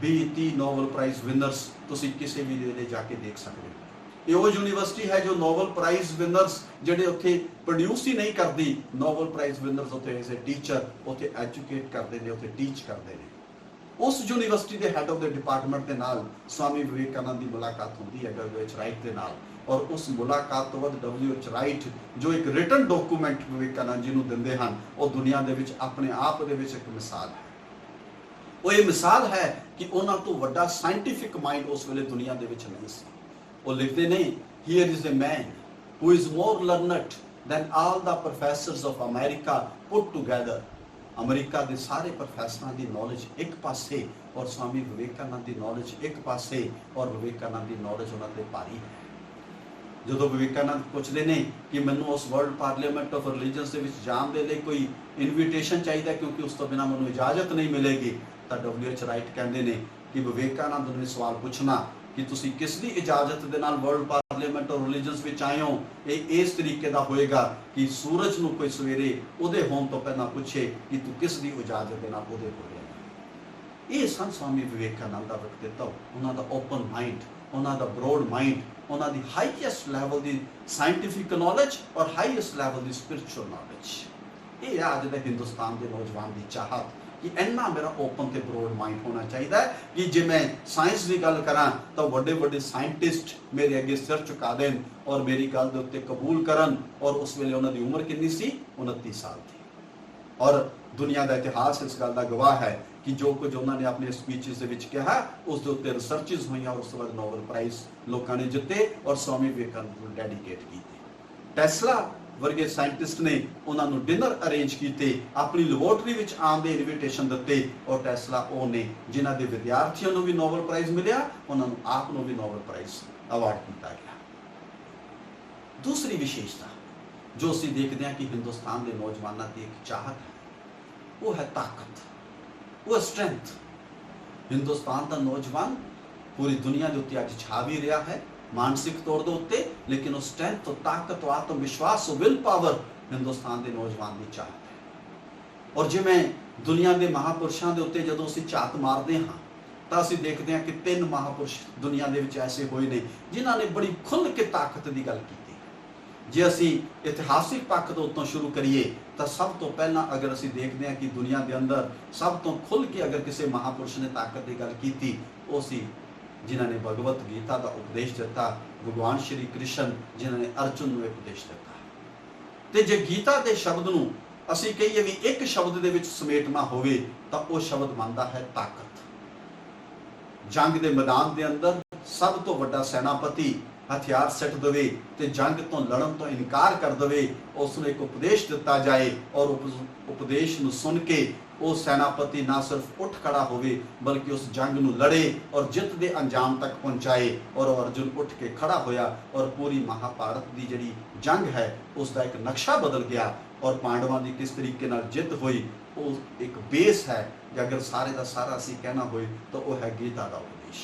20-30 ਨੋਬਲ ਪ੍ਰਾਈਜ਼ ਵਿਨਰਸ ਤੁਸੀਂ ਕਿਸੇ ਵੀ ਵੇਲੇ ਜਾ ਕੇ ਦੇਖ ਸਕਦੇ ਹੋ। ਇਹ ਉਹ ਯੂਨੀਵਰਸਿਟੀ ਹੈ ਜੋ ਨੋਬਲ ਪ੍ਰਾਈਜ਼ ਵਿਨਰਸ ਜਿਹੜੇ ਉੱਥੇ ਪ੍ਰੋਡਿਊਸ ਹੀ ਨਹੀਂ ਕਰਦੀ, ਨੋਬਲ ਪ੍ਰਾਈਜ਼ ਵਿਨਰਸ ਉੱਥੇ ਐਜ਼ ਅ ਟੀਚਰ ਉੱਥੇ ਐਜੂਕੇਟ ਕਰਦੇ ਨੇ, ਉੱਥੇ ਟੀਚ ਕਰਦੇ ਨੇ। उस यूनिवर्सिटी के हैड ऑफ द डिपार्टमेंट के नाल स्वामी विवेकानंद की मुलाकात होती है WH राइट के नाल। और उस मुलाकात तो बाद WH राइट जो एक रिटन डॉक्यूमेंट विवेकानंद जी नूं दिंदे हन, वो दुनिया दे विच अपने आप दे विच एक मिसाल है। वो ये मिसाल है कि उन्हां तो वड्डा साइंटिफिक माइंड उस वेले दुनिया दे विच नहीं सी। वो लिखते ने, here is a man who is more learned than all the professors of America put together. America के सारे प्रोफेसरां की नॉलेज एक पासे और स्वामी विवेकानंद की नॉलेज एक पासे, और विवेकानंद की नॉलेज उन्हां ते भारी है। जो विवेकानंद पूछते हैं कि मैनू उस वर्ल्ड पार्लीमेंट ऑफ रिलीजन्स के जाने के लिए कोई इनविटेशन चाहिए क्योंकि उस तो बिना मैनू इजाजत नहीं मिलेगी, तो WH राइट कहते हैं कि विवेकानंद ने सवाल पूछना कि तुसी किस दी इजाजत दे नाल वर्ल्ड पार्लीमेंट और रिलीजन्स विच आए हो, ये इस तरीके का होएगा कि सूरज नूं कोई सवेरे उदय होने तो पहला पूछे कि तू किस दी इजाजत दे नाल उदय होएगा। ये सन स्वामी विवेकानंद का व्यक्तित्व, उन्होंने ओपन माइंड, उन्होंने ब्रॉड माइंड, उन्होंने हाईएस्ट लैवल की साइंटिफिक नॉलेज और हाईएस्ट लैवल की स्पिरिचुअल नॉलेज। ये अज के हिंदुस्तान के नौजवान की चाहत कि इन्ना मेरा ओपन ते ब्रॉड माइंड होना चाहिए कि जे मैं साइंस की गल करा तो बड़े बड़े साइंटिस्ट मेरे अगे सिर झुका देन और मेरी गल दे उत्ते कबूल करन। और उस वेले उन्होंने उम्र कितनी सी? 29 साल थी। और दुनिया का इतिहास इस गल का गवाह है कि जो कुछ उन्होंने अपने स्पीचेस कहा उस दे उत्ते रिसर्चिज हुई और उस बाद नोबल प्राइज लोगों ने जिते और स्वामी विवेकानंद को डेडिकेट किए। टेस्ला वर्गे साइंटिस्ट ने उन्होंने डिनर अरेंज किए, अपनी लैबोरेटरी में आने के इनविटेशन दिते, और टेस्ला वो ने जिन्हों के विद्यार्थियों को भी नोबल प्राइज मिले, उन्होंने आप भी नोबल प्राइज अवार्ड किया गया। दूसरी विशेषता जो असीं देखते हैं कि हिंदुस्तान के नौजवानों की एक चाहत है, वो है ताकत, वो है स्ट्रेंथ। हिंदुस्तान का नौजवान पूरी दुनिया के उत्ते अज छा भी रहा है मानसिक तौर के उत्ते, लेकिन वो स्ट्रेंथ तो ताकत और आत्मविश्वास विल पावर हिंदुस्तान के नौजवान की चाहत है। और जिवें दुनिया के महापुरुषों के उत्ते जदों असीं झात मारते हाँ तो असीं देखते हैं कि 3 महापुरुष दुनिया के विच ऐसे हुए ने जिन्हों ने बड़ी खुल के ताकत की गल की। जे असीं इतिहासिक पक्ष तो उत्तों शुरू करिए तो सब तो पहला अगर असीं देखते हैं कि दुनिया के अंदर सब तो खुल के अगर किसी महापुरुष ने ताकत की गल की, वो सी जिन्होंने भगवत गीता का उपदेश दिता, भगवान श्री कृष्ण जिन्होंने अर्जुन को उपदेश दिता। तो जे गीता के शब्द नूं असीं कहिए भी एक शब्द दे विच समेटना होवे तो वो शब्द बनता है ताकत। जंग के मैदान के अंदर सब तो वड्डा सेनापति हथियार सट दे तो जंग तो लड़न तो इनकार कर दे, उसने एक उपदेश दिता जाए और उपदेश नूं सुन के वो सेनापति ना सिर्फ उठ खड़ा होवे बल्कि उस जंग नूं लड़े और जित दे अंजाम तक पहुंचाए। और अर्जुन उठ के खड़ा होया और पूरी महाभारत की जिहड़ी जंग है उसका एक नक्शा बदल गया और पांडवों की किस तरीके नाल जित हुई वो एक बेस है। अगर सारे का सारा असीं कहना होए तो वह है गीता का उपदेश,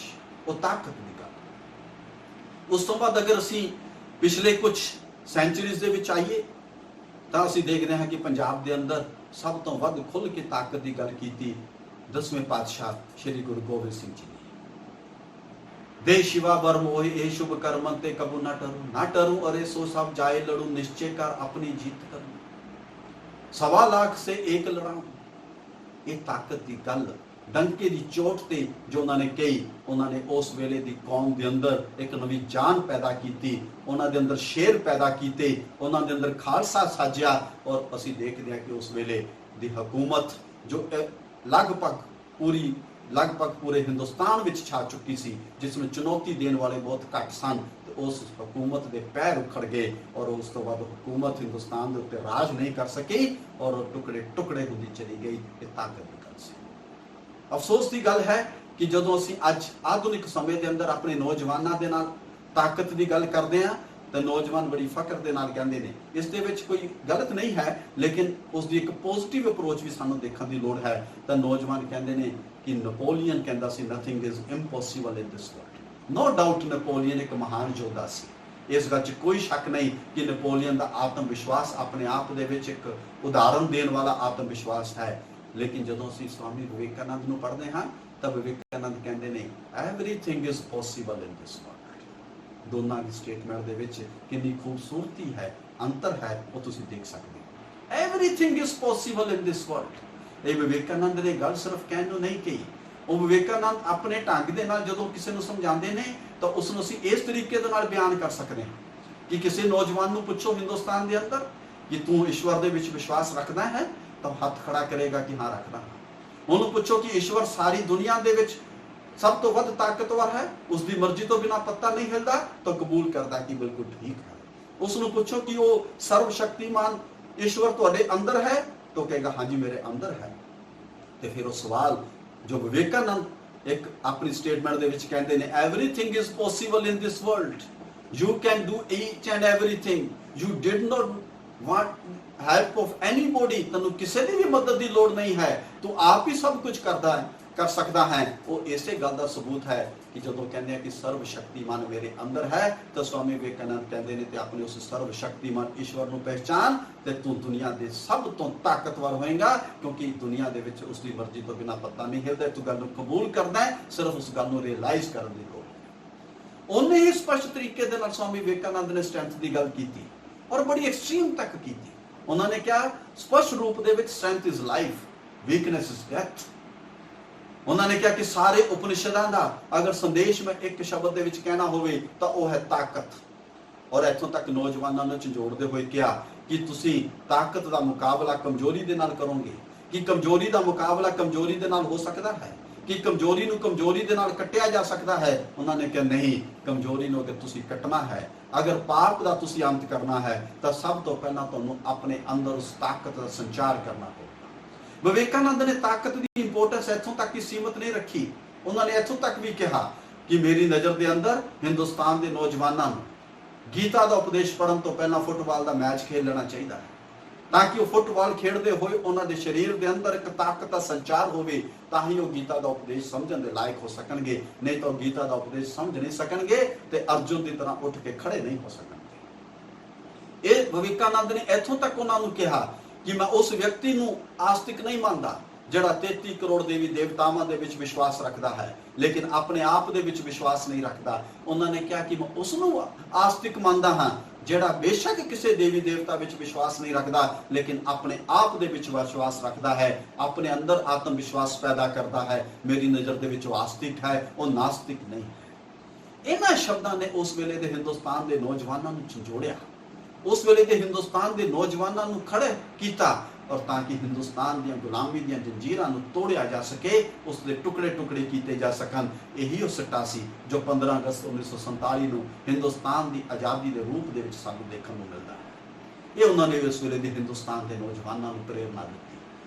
वो ताकत की गल। उस तो बाद अगर असीं पिछले कुछ सेंचुरीज दे विच आइए तो असीं देखते हैं कि पंजाब के अंदर सब तो वध खुल के ताकत की गल की 10वें पातशाह श्री गुरु गोबिंद सिंह जी ने। दे शिवा वर मोहि ए शुभ कर्मन ते कबू ना टरूं अरे सो सब जाए लड़ू निश्चय कर अपनी जीत करूं 1.25 लाख से एक लड़ाऊं। ये ताकत की गल डंके की चोट ते जो उन्होंने कही, उन्होंने उस वेले की कौम के अंदर एक नवी जान पैदा की, उन्होंने अंदर शेर पैदा किए, उन्होंने अंदर खालसा साजिया। और असी देखते हैं कि उस वेले की हुकूमत जो लगभग पूरे हिंदुस्तान में छा चुकी सी, जिसमें चुनौती देने वाले बहुत घट सन, तो उस हुकूमत के पैर उखड़ गए और उस तो बाद हुकूमत हिंदुस्तान के उत्ते राज नहीं कर सकी और टुकड़े टुकड़े होती चली गई। ये ताकत की गल सी। अफसोस की गल है कि जदों असीं अज आधुनिक समय के अंदर अपने नौजवानों के नाल ताकत की गल करते हैं तो नौजवान बड़ी फकर के नाल कहते हैं। इस दे विच कोई गलत नहीं है, लेकिन उसकी एक पॉजिटिव अप्रोच भी सानूं देखने की लोड़ है। तो नौजवान कहते हैं कि नपोलियन कहता सी nothing is impossible in this world. No doubt Napoleon एक महान योद्धा सी, इस गल कोई शक नहीं कि नपोलियन का आत्मविश्वास अपने आप दे विच एक उदाहरण देने वाला आत्मविश्वास है। लेकिन जदों असीं स्वामी विवेकानंद नूं पढ़दे हां तां विवेकानंद कहंदे ने everything is possible in this world. दोनों की स्टेटमेंट दे विच कितनी खूबसूरती है, अंतर है, वो तुसीं देख सकते हो। Everything is possible in this world. ये विवेकानंद ने गल सिर्फ कहने नहीं कही, ਉਹ ਵਿਵੇਕਾਨੰਦ ਆਪਣੇ ਢੰਗ ਦੇ ਨਾਲ ਜਦੋਂ ਕਿਸੇ ਨੂੰ ਸਮਝਾਉਂਦੇ ਨੇ ਤਾਂ ਉਸ ਨੂੰ ਅਸੀਂ ਇਸ ਤਰੀਕੇ ਦੇ ਨਾਲ ਬਿਆਨ ਕਰ ਸਕਦੇ ਹਾਂ ਕਿ ਕਿਸੇ ਨੌਜਵਾਨ ਨੂੰ ਪੁੱਛੋ ਹਿੰਦੁਸਤਾਨ ਦੇ ਅੰਦਰ ਕਿ ਤੂੰ ਈਸ਼ਵਰ ਦੇ ਵਿੱਚ ਵਿਸ਼ਵਾਸ ਰੱਖਦਾ ਹੈ, ਤਾਂ ਹੱਥ ਖੜਾ ਕਰੇਗਾ ਕਿ ਹਾਂ ਰੱਖਦਾ ਹਾਂ। ਉਹਨੂੰ ਪੁੱਛੋ ਕਿ ਈਸ਼ਵਰ ਸਾਰੀ ਦੁਨੀਆ ਦੇ ਵਿੱਚ ਸਭ ਤੋਂ ਵੱਧ ਤਾਕਤਵਰ ਹੈ, ਉਸ ਦੀ ਮਰਜ਼ੀ ਤੋਂ ਬਿਨਾਂ ਪੱਤਾ ਨਹੀਂ ਹਿਲਦਾ, ਤਾਂ ਕਬੂਲ ਕਰਦਾ ਕਿ ਬਿਲਕੁਲ ਠੀਕ ਹੈ। ਉਸ ਨੂੰ ਪੁੱਛੋ ਕਿ ਉਹ ਸਰਵ ਸ਼ਕਤੀਮਾਨ ਈਸ਼ਵਰ ਤੁਹਾਡੇ ਅੰਦਰ ਹੈ, ਤਾਂ ਕਹੇਗਾ ਹਾਂਜੀ ਮੇਰੇ ਅੰਦਰ ਹੈ। ਤੇ ਫਿਰ ਉਹ ਸਵਾਲ ਜੋ ਵਿਵੇਕਾਨੰਦ ਇੱਕ ਆਪਣੀ ਸਟੇਟਮੈਂਟ ਦੇ ਵਿੱਚ ਕਹਿੰਦੇ ਨੇ, everything is possible in this world, you can do each and everything, you did not want help of anybody, ਤੈਨੂੰ ਕਿਸੇ ਦੀ ਵੀ ਮਦਦ ਦੀ ਲੋੜ ਨਹੀਂ ਹੈ, ਤੂੰ ਆਪ ਹੀ ਸਭ ਕੁਝ ਕਰ ਸਕਦਾ ਹੈ। ਉਹ ਇਸੇ ਗੱਲ ਦਾ ਸਬੂਤ ਹੈ ਕਿ ਜਦੋਂ ਕਹਿੰਦੇ ਆ ਕਿ ਸਰਵ ਸ਼ਕਤੀਮਾਨ ਮੇਰੇ ਅੰਦਰ ਹੈ, ਤਾਂ ਸਵਾਮੀ ਵਿਵੇਕਾਨੰਦ ਕਹਿੰਦੇ ਨੇ ਤੇ ਆਪਣੇ ਉਸ ਸਰਵ ਸ਼ਕਤੀਮਾਨ ਈਸ਼ਵਰ ਨੂੰ ਪਹਿਚਾਨ ਤੇ ਤੂੰ ਦੁਨੀਆ ਦੇ ਸਭ ਤੋਂ ਤਾਕਤਵਰ ਹੋਏਗਾ, ਕਿਉਂਕਿ ਦੁਨੀਆ ਦੇ ਵਿੱਚ ਉਸ ਦੀ ਮਰਜ਼ੀ ਤੋਂ ਬਿਨਾਂ ਪੱਤਾ ਨਹੀਂ ਹਿਲਦਾ। ਤੂੰ ਗੱਲ ਨੂੰ ਕਬੂਲ ਕਰਦਾ ਹੈ, ਸਿਰਫ ਉਸ ਗੱਲ ਨੂੰ ਰਿਅਲਾਈਜ਼ ਕਰਨ ਦੀ ਲੋੜ। ਉਹਨੇ ਹੀ ਸਪਸ਼ਟ ਤਰੀਕੇ ਦੇ ਨਾਲ ਸਵਾਮੀ ਵਿਵੇਕਾਨੰਦ ਨੇ ਸਟਰੈਂਥ ਦੀ ਗੱਲ ਕੀਤੀ ਔਰ ਬੜੀ ਐਕਸਟ੍ਰੀਮ ਤੱਕ ਕੀਤੀ। ਉਹਨਾਂ ਨੇ ਕਿਹਾ ਸਪਸ਼ਟ ਰੂਪ ਦੇ ਵਿੱਚ strength is life, weakness is death. ਉਹਨਾਂ ਨੇ ਕਿਹਾ ਕਿ ਸਾਰੇ ਉਪਨਿਸ਼ਦਾਂ ਦਾ ਅਗਰ ਸੰਦੇਸ਼ ਮੈਂ ਇੱਕ ਸ਼ਬਦ ਦੇ ਵਿੱਚ ਕਹਿਣਾ ਹੋਵੇ ਤਾਂ ਉਹ ਹੈ ਤਾਕਤ। ਔਰ ਇੱਥੋਂ ਤੱਕ ਨੌਜਵਾਨਾਂ ਨੂੰ ਝੰਜੋੜਦੇ ਹੋਏ ਕਿਹਾ ਕਿ ਤੁਸੀਂ ਤਾਕਤ ਦਾ ਮੁਕਾਬਲਾ ਕਮਜ਼ੋਰੀ ਦੇ ਨਾਲ ਕਰੋਗੇ, ਕਿ ਕਮਜ਼ੋਰੀ ਦਾ ਮੁਕਾਬਲਾ ਕਮਜ਼ੋਰੀ ਦੇ ਨਾਲ ਹੋ ਸਕਦਾ ਹੈ, ਕਿ ਕਮਜ਼ੋਰੀ ਨੂੰ ਕਮਜ਼ੋਰੀ ਦੇ ਨਾਲ ਕੱਟਿਆ ਜਾ ਸਕਦਾ ਹੈ। ਉਹਨਾਂ ਨੇ ਕਿਹਾ ਨਹੀਂ, ਕਮਜ਼ੋਰੀ ਨੂੰ ਅਗਰ ਤੁਸੀਂ ਕੱਟਣਾ ਹੈ, ਅਗਰ ਪਾਪ ਦਾ ਤੁਸੀਂ ਅੰਤ ਕਰਨਾ ਹੈ, ਤਾਂ ਸਭ ਤੋਂ ਪਹਿਲਾਂ ਤੁਹਾਨੂੰ ਆਪਣੇ ਅੰਦਰ ਉਸ ਤਾਕਤ ਦਾ ਸੰਚਾਰ ਕਰਨਾ ਹੋਵੇਗਾ। ਵਿਵੇਕਾਨੰਦ ਨੇ ਤਾਕਤ ਦੀ ਇੰਪੋਰਟੈਂਸ ਇੱਥੋਂ ਤੱਕ ਹੀ ਸੀਮਤ ਨਹੀਂ ਰੱਖੀ। ਉਹਨਾਂ ਨੇ ਇੱਥੋਂ ਤੱਕ ਵੀ ਕਿਹਾ ਕਿ ਮੇਰੀ ਨਜ਼ਰ ਦੇ ਅੰਦਰ ਹਿੰਦੁਸਤਾਨ ਦੇ ਨੌਜਵਾਨਾਂ ਨੂੰ ਗੀਤਾ ਦਾ ਉਪਦੇਸ਼ ਪੜਨ ਤੋਂ ਪਹਿਲਾਂ ਫੁੱਟਬਾਲ ਦਾ ਮੈਚ ਖੇਡ ਲੈਣਾ ਚਾਹੀਦਾ ਹੈ, ਤਾਂ ਕਿ ਉਹ ਫੁੱਟਬਾਲ ਖੇਡਦੇ ਹੋਏ ਉਹਨਾਂ ਦੇ ਸਰੀਰ ਦੇ ਅੰਦਰ ਇੱਕ ਤਾਕਤ ਦਾ ਸੰਚਾਰ ਹੋਵੇ, ਤਾਂ ਹੀ ਉਹ ਗੀਤਾ ਦਾ ਉਪਦੇਸ਼ ਸਮਝਣ ਦੇ ਲਾਇਕ ਹੋ ਸਕਣਗੇ। ਨਹੀਂ ਤਾਂ ਉਹ ਗੀਤਾ ਦਾ ਉਪਦੇਸ਼ ਸਮਝ ਨਹੀਂ ਸਕਣਗੇ ਤੇ ਅਰਜੁਨ ਦੀ ਤਰ੍ਹਾਂ ਉੱਠ ਕੇ ਖੜੇ ਨਹੀਂ ਹੋ ਸਕਣਗੇ। ਇਹ ਵਿਵੇਕਾਨੰਦ ਨੇ ਇੱਥੋਂ ਤੱਕ ਉਹਨਾਂ ਨੂੰ ਕਿਹਾ ਕਿ ਮੈਂ ਉਸ ਵਿਅਕਤੀ ਨੂੰ ਆਸਤਿਕ ਨਹੀਂ ਮੰਨਦਾ ਜਿਹੜਾ 33 ਕਰੋੜ ਦੇਵੀ ਦੇਵਤਾਵਾਂ ਦੇ ਵਿੱਚ ਵਿਸ਼ਵਾਸ ਰੱਖਦਾ ਹੈ, ਲੇਕਿਨ ਆਪਣੇ ਆਪ ਦੇ ਵਿੱਚ ਵਿਸ਼ਵਾਸ ਨਹੀਂ ਰੱਖਦਾ। ਉਹਨਾਂ ਨੇ ਕਿਹਾ ਕਿ ਮੈਂ ਉਸ ਨੂੰ ਆਸਤਿਕ ਮੰਨਦਾ ਹਾਂ ਜਿਹੜਾ ਬੇਸ਼ੱਕ ਕਿਸੇ ਦੇਵੀ ਦੇਵਤਾ ਵਿੱਚ ਵਿਸ਼ਵਾਸ ਨਹੀਂ ਰੱਖਦਾ, ਲੇਕਿਨ ਆਪਣੇ ਆਪ ਦੇ ਵਿੱਚ ਵਿਸ਼ਵਾਸ ਰੱਖਦਾ ਹੈ, ਆਪਣੇ ਅੰਦਰ ਆਤਮ ਵਿਸ਼ਵਾਸ ਪੈਦਾ ਕਰਦਾ ਹੈ। ਮੇਰੀ ਨਜ਼ਰ ਦੇ ਵਿੱਚ ਉਹ ਆਸਤਿਕ ਹੈ, ਉਹ ਨਾਸਤਿਕ ਨਹੀਂ ਹੈ। ਇਹਨਾਂ ਸ਼ਬਦਾਂ ਨੇ ਉਸ ਵੇਲੇ ਦੇ ਹਿੰਦੁਸਤਾਨ ਦੇ ਨੌਜਵਾਨਾਂ ਨੂੰ ਝੰਜੋੜਿਆ, ਉਸ ਵੇਲੇ ਦੇ ਹਿੰਦੁਸਤਾਨ ਦੇ ਨੌਜਵਾਨਾਂ ਨੂੰ ਖੜੇ ਕੀਤਾ, ਔਰ ਤਾਂ ਕਿ ਹਿੰਦੁਸਤਾਨ ਦੀਆਂ ਗੁਲਾਮੀ ਦੀਆਂ ਜੰਜੀਰਾਂ ਨੂੰ ਤੋੜਿਆ ਜਾ ਸਕੇ, ਉਸ ਦੇ ਟੁਕੜੇ ਟੁਕੜੇ ਕੀਤੇ ਜਾ ਸਕਣ। ਇਹੀ ਉਹ ਸਿੱਟਾ ਸੀ ਜੋ 15 ਅਗਸਤ 1947 ਨੂੰ ਹਿੰਦੁਸਤਾਨ ਦੀ ਆਜ਼ਾਦੀ ਦੇ ਰੂਪ ਦੇ ਵਿੱਚ ਸਾਨੂੰ ਦੇਖਣ ਨੂੰ ਮਿਲਦਾ ਹੈ। ਇਹ ਉਹਨਾਂ ਨੇ ਉਸ ਵੇਲੇ ਦੇ ਹਿੰਦੁਸਤਾਨ ਦੇ ਨੌਜਵਾਨਾਂ ਨੂੰ ਪ੍ਰੇਰਨਾ ਦਿੱਤੀ,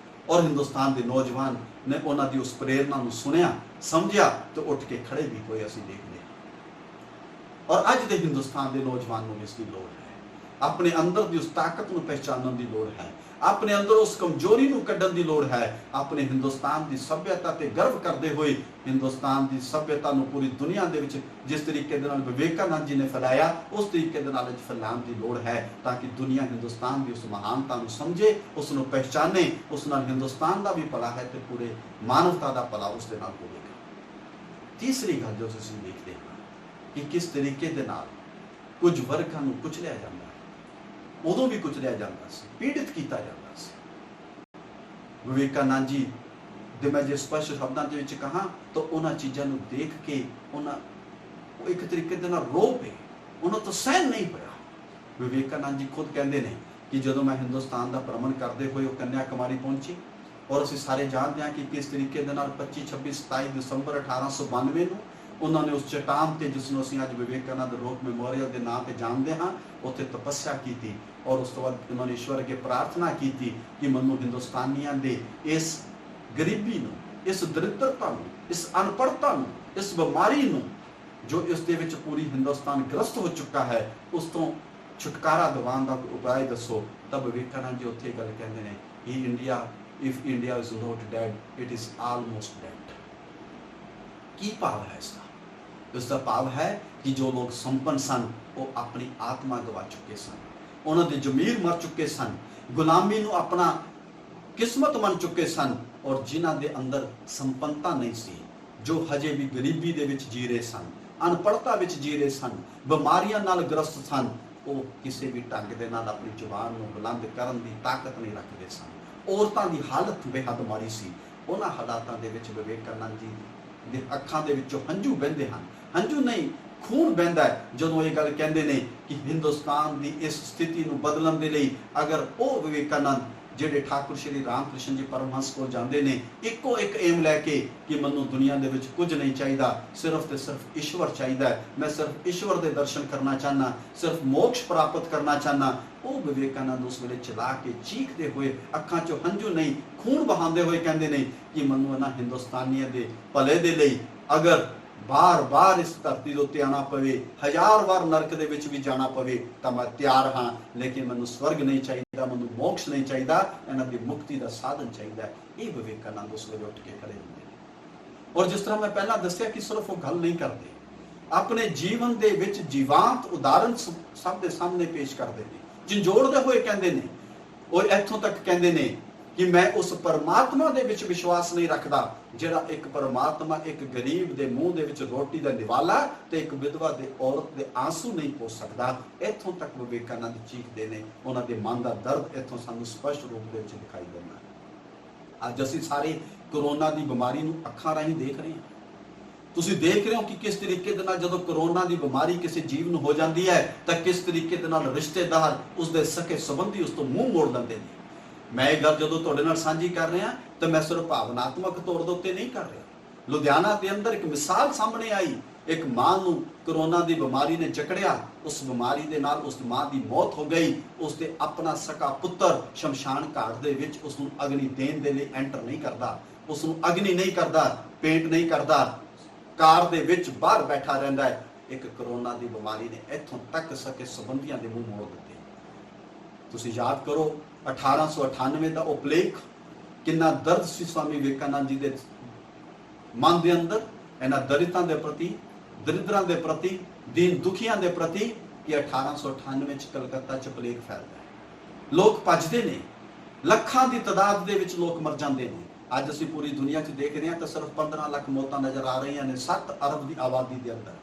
ਔਰ ਹਿੰਦੁਸਤਾਨ ਦੇ ਨੌਜਵਾਨ ਨੇ ਉਹਨਾਂ ਦੀ ਉਸ ਪ੍ਰੇਰਨਾ ਨੂੰ ਸੁਣਿਆ, ਸਮਝਿਆ ਤੇ ਉੱਠ ਕੇ ਖੜੇ ਵੀ ਹੋਏ। ਅਸੀਂ ਦੇਖਦੇ ਹਾਂ ਔਰ ਅੱਜ ਦੇ ਹਿੰਦੁਸਤਾਨ ਦੇ ਨੌਜਵਾਨ ਨੂੰ ਇਸ ਦੀ ਲੋੜ ਹੈ, ਆਪਣੇ ਅੰਦਰ ਦੀ ਉਸ ਤਾਕਤ ਨੂੰ ਪਹਿਚਾਨਣ ਦੀ ਲੋੜ ਹੈ, ਆਪਣੇ ਅੰਦਰ ਉਸ ਕਮਜ਼ੋਰੀ ਨੂੰ ਕੱਢਣ ਦੀ ਲੋੜ ਹੈ। ਆਪਣੇ ਹਿੰਦੁਸਤਾਨ ਦੀ ਸੱਭਿਅਤਾ ਤੇ ਗਰਵ ਕਰਦੇ ਹੋਏ ਹਿੰਦੁਸਤਾਨ ਦੀ ਸੱਭਿਅਤਾ ਨੂੰ ਪੂਰੀ ਦੁਨੀਆ ਦੇ ਵਿੱਚ ਜਿਸ ਤਰੀਕੇ ਦੇ ਨਾਲ ਵਿਵੇਕਾਨੰਦ ਜੀ ਨੇ ਫੈਲਾਇਆ, ਉਸ ਤਰੀਕੇ ਦੇ ਨਾਲ ਫੈਲਾਉਣ ਦੀ ਲੋੜ ਹੈ, ਤਾਂ ਕਿ ਦੁਨੀਆ ਹਿੰਦੁਸਤਾਨ ਦੀ ਉਸ ਮਹਾਨਤਾ ਨੂੰ ਸਮਝੇ, ਉਸ ਨੂੰ ਪਹਿਚਾਨੇ। ਉਸ ਨਾਲ ਹਿੰਦੁਸਤਾਨ ਦਾ ਵੀ ਭਲਾ ਹੈ ਤੇ ਪੂਰੇ ਮਾਨਵਤਾ ਦਾ ਭਲਾ ਉਸ ਦੇ ਨਾਲ ਹੋਵੇਗਾ। ਤੀਸਰੀ ਗੱਲ ਜੋ ਅਸੀਂ ਦੇਖਦੇ ਹਾਂ ਕਿ ਕਿਸ ਤਰੀਕੇ ਦੇ ਨਾਲ ਕੁਝ ਵਰਗਾਂ ਨੂੰ ਕੁਚਲਿਆ ਜਾਂਦਾ, ਉਦੋਂ ਵੀ ਕੁਚਲਿਆ ਜਾਂਦਾ ਸੀ, ਪੀੜਿਤ ਕੀਤਾ ਜਾਂਦਾ ਸੀ। ਵਿਵੇਕਾਨੰਦ ਜੀ ਦੇ ਮੈਂ ਜੇ ਸਪਸ਼ਟ ਸ਼ਬਦਾਂ ਦੇ ਵਿੱਚ ਕਹਾਂ ਤਾਂ ਉਹਨਾਂ ਚੀਜ਼ਾਂ ਨੂੰ ਦੇਖ ਕੇ ਉਹ ਇੱਕ ਤਰੀਕੇ ਦੇ ਨਾਲ ਰੋ ਪਏ, ਉਹਨਾਂ ਤੋਂ ਸਹਿਨ ਨਹੀਂ ਹੋਇਆ। ਵਿਵੇਕਾਨੰਦ ਜੀ ਖੁਦ ਕਹਿੰਦੇ ਨੇ ਕਿ ਜਦੋਂ ਮੈਂ ਹਿੰਦੁਸਤਾਨ ਦਾ ਭ੍ਰਮਣ ਕਰਦੇ ਹੋਏ ਉਹ ਕੰਨਿਆ ਕੁਮਾਰੀ ਪਹੁੰਚੀ, ਔਰ ਅਸੀਂ ਸਾਰੇ ਜਾਣਦੇ ਹਾਂ ਕਿ ਕਿਸ ਤਰੀਕੇ ਦੇ ਨਾਲ 25, 26, 27 ਦਸੰਬਰ 1892 ਨੂੰ ਉਹਨਾਂ ਨੇ ਉਸ ਚਟਾਨ ਤੇ, ਜਿਸ ਨੂੰ ਅਸੀਂ ਅੱਜ ਵਿਵੇਕਾਨੰਦ ਰੋਕ ਮੈਮੋਰੀਅਲ ਦੇ ਨਾਂ ਤੇ ਜਾਣਦੇ ਹਾਂ, ਉੱਥੇ ਤਪੱਸਿਆ ਕੀਤੀ। ਔਰ ਉਸ ਤੋਂ ਬਾਅਦ ਉਹਨਾਂ ਨੇ ਈਸ਼ਵਰ ਅੱਗੇ ਪ੍ਰਾਰਥਨਾ ਕੀਤੀ ਕਿ ਮੈਨੂੰ ਹਿੰਦੁਸਤਾਨੀਆਂ ਦੇ ਇਸ ਗਰੀਬੀ ਨੂੰ, ਇਸ ਦਰਿਦਰਤਾ ਨੂੰ, ਇਸ ਅਨਪੜ੍ਹਤਾ ਨੂੰ, ਇਸ ਬਿਮਾਰੀ ਨੂੰ ਜੋ ਇਸ ਦੇ ਵਿੱਚ ਪੂਰੀ ਹਿੰਦੁਸਤਾਨ ਗ੍ਰਸਤ ਹੋ ਚੁੱਕਾ ਹੈ, ਉਸ ਤੋਂ ਛੁਟਕਾਰਾ ਦਿਵਾਉਣ ਦਾ ਉਪਾਅ ਦੱਸੋ। ਤਾਂ ਵਿਵੇਕਾਨੰਦ ਜੀ ਉੱਥੇ ਗੱਲ ਕਹਿੰਦੇ ਨੇ ਕਿ India, if India is not dead, it is almost dead। ਕੀ ਭਾਵ ਹੈ ਇਸਦਾ? ਇਸਦਾ ਭਾਵ ਹੈ ਕਿ ਜੋ ਲੋਕ ਸੰਪੰਨ ਸਨ ਉਹ ਆਪਣੀ ਆਤਮਾ ਗਵਾ ਚੁੱਕੇ ਸਨ, ਉਹਨਾਂ ਦੇ ਜ਼ਮੀਰ ਮਰ ਚੁੱਕੇ ਸਨ, ਗੁਲਾਮੀ ਨੂੰ ਆਪਣਾ ਕਿਸਮਤ ਮੰਨ ਚੁੱਕੇ ਸਨ, ਔਰ ਜਿਨ੍ਹਾਂ ਦੇ ਅੰਦਰ ਸੰਪੰਨਤਾ ਨਹੀਂ ਸੀ, ਜੋ ਹਜੇ ਵੀ ਗਰੀਬੀ ਦੇ ਵਿੱਚ ਜੀ ਰਹੇ ਸਨ, ਅਨਪੜ੍ਹਤਾ ਵਿੱਚ ਜੀ ਰਹੇ ਸਨ, ਬਿਮਾਰੀਆਂ ਨਾਲ ਗ੍ਰਸਤ ਸਨ, ਉਹ ਕਿਸੇ ਵੀ ਢੰਗ ਦੇ ਨਾਲ ਆਪਣੀ ਜ਼ੁਬਾਨ ਨੂੰ ਬੁਲੰਦ ਕਰਨ ਦੀ ਤਾਕਤ ਨਹੀਂ ਰੱਖਦੇ ਸਨ। ਔਰਤਾਂ ਦੀ ਹਾਲਤ ਬੇਹੱਦ ਮਾੜੀ ਸੀ, ਉਹਨਾਂ ਹਾਲਾਤਾਂ ਦੇ ਵਿੱਚ ਵਿਵੇਕਾਨੰਦ ਜੀ ਦੇ ਅੱਖਾਂ ਦੇ ਵਿੱਚੋਂ ਹੰਝੂ ਵਹਿੰਦੇ ਹਨ। ਹੰਝੂ ਨਹੀਂ, ਖੂਨ ਵਹਿੰਦਾ ਹੈ ਜਦੋਂ ਇਹ ਗੱਲ ਕਹਿੰਦੇ ਨੇ ਕਿ ਹਿੰਦੁਸਤਾਨ ਦੀ ਇਸ ਸਥਿਤੀ ਨੂੰ ਬਦਲਣ ਦੇ ਲਈ ਅਗਰ ਉਹ ਵਿਵੇਕਾਨੰਦ ਜਿਹੜੇ ਠਾਕੁਰ ਸ਼੍ਰੀ ਰਾਮ ਕ੍ਰਿਸ਼ਨ ਜੀ ਪਰਮਹੰਸ ਕੋਲ ਜਾਂਦੇ ਨੇ ਇੱਕੋ ਇੱਕ ਏਮ ਲੈ ਕੇ ਕਿ ਮੈਨੂੰ ਦੁਨੀਆ ਦੇ ਵਿੱਚ ਕੁਝ ਨਹੀਂ ਚਾਹੀਦਾ, ਸਿਰਫ ਤੇ ਸਿਰਫ ਈਸ਼ਵਰ ਚਾਹੀਦਾ ਹੈ, ਮੈਂ ਸਿਰਫ ਈਸ਼ਵਰ ਦੇ ਦਰਸ਼ਨ ਕਰਨਾ ਚਾਹਨਾ, ਸਿਰਫ ਮੋਕਸ਼ ਪ੍ਰਾਪਤ ਕਰਨਾ ਚਾਹਨਾ, ਉਹ ਵਿਵੇਕਾਨੰਦ ਉਸ ਵੇਲੇ ਚਲਾ ਕੇ ਚੀਖਦੇ ਹੋਏ ਅੱਖਾਂ 'ਚੋਂ ਹੰਝੂ ਨਹੀਂ ਖੂਨ ਬਹਾਉਂਦੇ ਹੋਏ ਕਹਿੰਦੇ ਨੇ ਕਿ ਮੈਨੂੰ ਇਹਨਾਂ ਹਿੰਦੁਸਤਾਨੀਆਂ ਦੇ ਭਲੇ ਦੇ ਲਈ ਅਗਰ ਬਾਰ-ਬਾਰ ਇਸ ਧਰਤੀ ਦੇ ਉੱਤੇ ਆਉਣਾ ਪਵੇ, 1000 ਵਾਰ ਨਰਕ ਦੇ ਵਿੱਚ ਵੀ ਜਾਣਾ ਪਵੇ ਤਾਂ ਮੈਂ ਤਿਆਰ ਹਾਂ, ਲੇਕਿਨ ਮੈਨੂੰ ਸਵਰਗ ਨਹੀਂ ਚਾਹੀਦਾ, ਮੈਨੂੰ ਮੋਕਸ਼ ਨਹੀਂ ਚਾਹੀਦਾ, ਇਹਨਾਂ ਦੀ ਮੁਕਤੀ ਦਾ ਸਾਧਨ ਚਾਹੀਦਾ। ਇਹ ਵਿਵੇਕਾਨੰਦ ਉਸ ਵੇਲੇ ਉੱਠ ਕੇ ਖੜੇ ਹੁੰਦੇ ਨੇ। ਔਰ ਜਿਸ ਤਰ੍ਹਾਂ ਮੈਂ ਪਹਿਲਾਂ ਦੱਸਿਆ ਕਿ ਸਿਰਫ ਉਹ ਗੱਲ ਨਹੀਂ ਕਰਦੇ, ਆਪਣੇ ਜੀਵਨ ਦੇ ਵਿੱਚ ਜੀਵਾਂਤ ਉਦਾਹਰਣ ਸਭ ਦੇ ਸਾਹਮਣੇ ਪੇਸ਼ ਕਰਦੇ ਨੇ, ਝੰਜੋੜਦੇ ਹੋਏ ਕਹਿੰਦੇ ਨੇ। ਉਹ ਇੱਥੋਂ ਤੱਕ ਕਹਿੰਦੇ ਨੇ ਕਿ ਮੈਂ ਉਸ ਪਰਮਾਤਮਾ ਦੇ ਵਿੱਚ ਵਿਸ਼ਵਾਸ ਨਹੀਂ ਰੱਖਦਾ ਜਿਹੜਾ ਇੱਕ ਪਰਮਾਤਮਾ ਇੱਕ ਗਰੀਬ ਦੇ ਮੂੰਹ ਦੇ ਵਿੱਚ ਰੋਟੀ ਦਾ ਨਿਵਾਲਾ ਤੇ ਇੱਕ ਵਿਧਵਾ ਦੇ ਔਰਤ ਦੇ ਆਂਸੂ ਨਹੀਂ ਪੋਸ ਸਕਦਾ। ਇੱਥੋਂ ਤੱਕ ਵਿਵੇਕਾਨੰਦ ਚੀਖਦੇ ਨੇ, ਉਹਨਾਂ ਦੇ ਮਨ ਦਾ ਦਰਦ ਇੱਥੋਂ ਸਾਨੂੰ ਸਪਸ਼ਟ ਰੂਪ ਦੇ ਵਿੱਚ ਦਿਖਾਈ ਦਿੰਦਾ। ਅੱਜ ਅਸੀਂ ਸਾਰੇ ਕਰੋਨਾ ਦੀ ਬਿਮਾਰੀ ਨੂੰ ਅੱਖਾਂ ਰਾਹੀਂ ਦੇਖ ਰਹੇ ਹਾਂ। ਤੁਸੀਂ ਦੇਖ ਰਹੇ ਹੋ ਕਿ ਕਿਸ ਤਰੀਕੇ ਦੇ ਨਾਲ ਜਦੋਂ ਕਰੋਨਾ ਦੀ ਬਿਮਾਰੀ ਕਿਸੇ ਜੀਵ ਨੂੰ ਹੋ ਜਾਂਦੀ ਹੈ ਤਾਂ ਕਿਸ ਤਰੀਕੇ ਦੇ ਨਾਲ ਰਿਸ਼ਤੇਦਾਰ ਉਸਦੇ ਸਕੇ ਸੰਬੰਧੀ ਉਸ ਤੋਂ ਮੂੰਹ ਮੋੜ ਲੈਂਦੇ ਨੇ। ਮੈਂ ਇਹ ਗੱਲ ਜਦੋਂ ਤੁਹਾਡੇ ਨਾਲ ਸਾਂਝੀ ਕਰ ਰਿਹਾ ਤਾਂ ਮੈਂ ਸਿਰਫ ਭਾਵਨਾਤਮਕ ਤੌਰ ਦੇ ਉੱਤੇ ਨਹੀਂ ਕਰ ਰਿਹਾ। ਲੁਧਿਆਣਾ ਦੇ ਅੰਦਰ ਇੱਕ ਮਿਸਾਲ ਸਾਹਮਣੇ ਆਈ, ਇੱਕ ਮਾਂ ਨੂੰ ਕਰੋਨਾ ਦੀ ਬਿਮਾਰੀ ਨੇ ਜਕੜਿਆ, ਉਸ ਬਿਮਾਰੀ ਦੇ ਨਾਲ ਉਸ ਮਾਂ ਦੀ ਮੌਤ ਹੋ ਗਈ। ਉਸ ਦੇ ਆਪਣਾ ਸਕਾ ਪੁੱਤਰ ਸ਼ਮਸ਼ਾਨ ਘਾਟ ਦੇ ਵਿੱਚ ਉਸ ਨੂੰ ਅਗਨੀ ਦੇਣ ਦੇ ਲਈ ਐਂਟਰ ਨਹੀਂ ਕਰਦਾ, ਉਸ ਨੂੰ ਅਗਨੀ ਨਹੀਂ ਕਰਦਾ, ਪੇਂਟ ਨਹੀਂ ਕਰਦਾ, ਕਾਰ ਦੇ ਵਿੱਚ ਬਾਹਰ ਬੈਠਾ ਰਹਿੰਦਾ ਹੈ। ਇੱਕ ਕਰੋਨਾ ਦੀ ਬਿਮਾਰੀ ਨੇ ਇੱਥੋਂ ਤੱਕ ਸਕੇ ਸੰਬੰਧੀਆਂ ਦੇ ਮੂੰਹ ਮੋੜ ਦਿੱਤੇ। ਤੁਸੀਂ ਯਾਦ ਕਰੋ 1898 ਦਾ ਉਹ ਪਲੇਗ, ਕਿੰਨਾ ਦਰਦ ਸੀ ਸਵਾਮੀ ਵਿਵੇਕਾਨੰਦ ਜੀ ਦੇ ਮਨ ਦੇ ਅੰਦਰ ਇਹਨਾਂ ਦਲਿਤਾਂ ਦੇ ਪ੍ਰਤੀ, ਦਰਿਦਰਾਂ ਦੇ ਪ੍ਰਤੀ, ਦੀਨ ਦੁਖੀਆਂ ਦੇ ਪ੍ਰਤੀ ਕਿ 1898 ਚ ਕਲਕੱਤਾ ਚ ਪਲੇਗ ਫੈਲਦਾ ਹੈ। ਲੋਕ ਭੱਜਦੇ ਨੇ, ਲੱਖਾਂ ਦੀ ਤਾਦਾਦ ਦੇ ਵਿੱਚ ਲੋਕ ਮਰ ਜਾਂਦੇ ਨੇ। ਅੱਜ ਅਸੀਂ ਪੂਰੀ ਦੁਨੀਆ 'ਚ ਦੇਖ ਰਹੇ ਹਾਂ ਤਾਂ ਸਿਰਫ 15 ਲੱਖ ਮੌਤਾਂ ਨਜ਼ਰ ਆ ਰਹੀਆਂ ਨੇ 7 ਅਰਬ ਦੀ ਆਬਾਦੀ ਦੇ ਅੰਦਰ।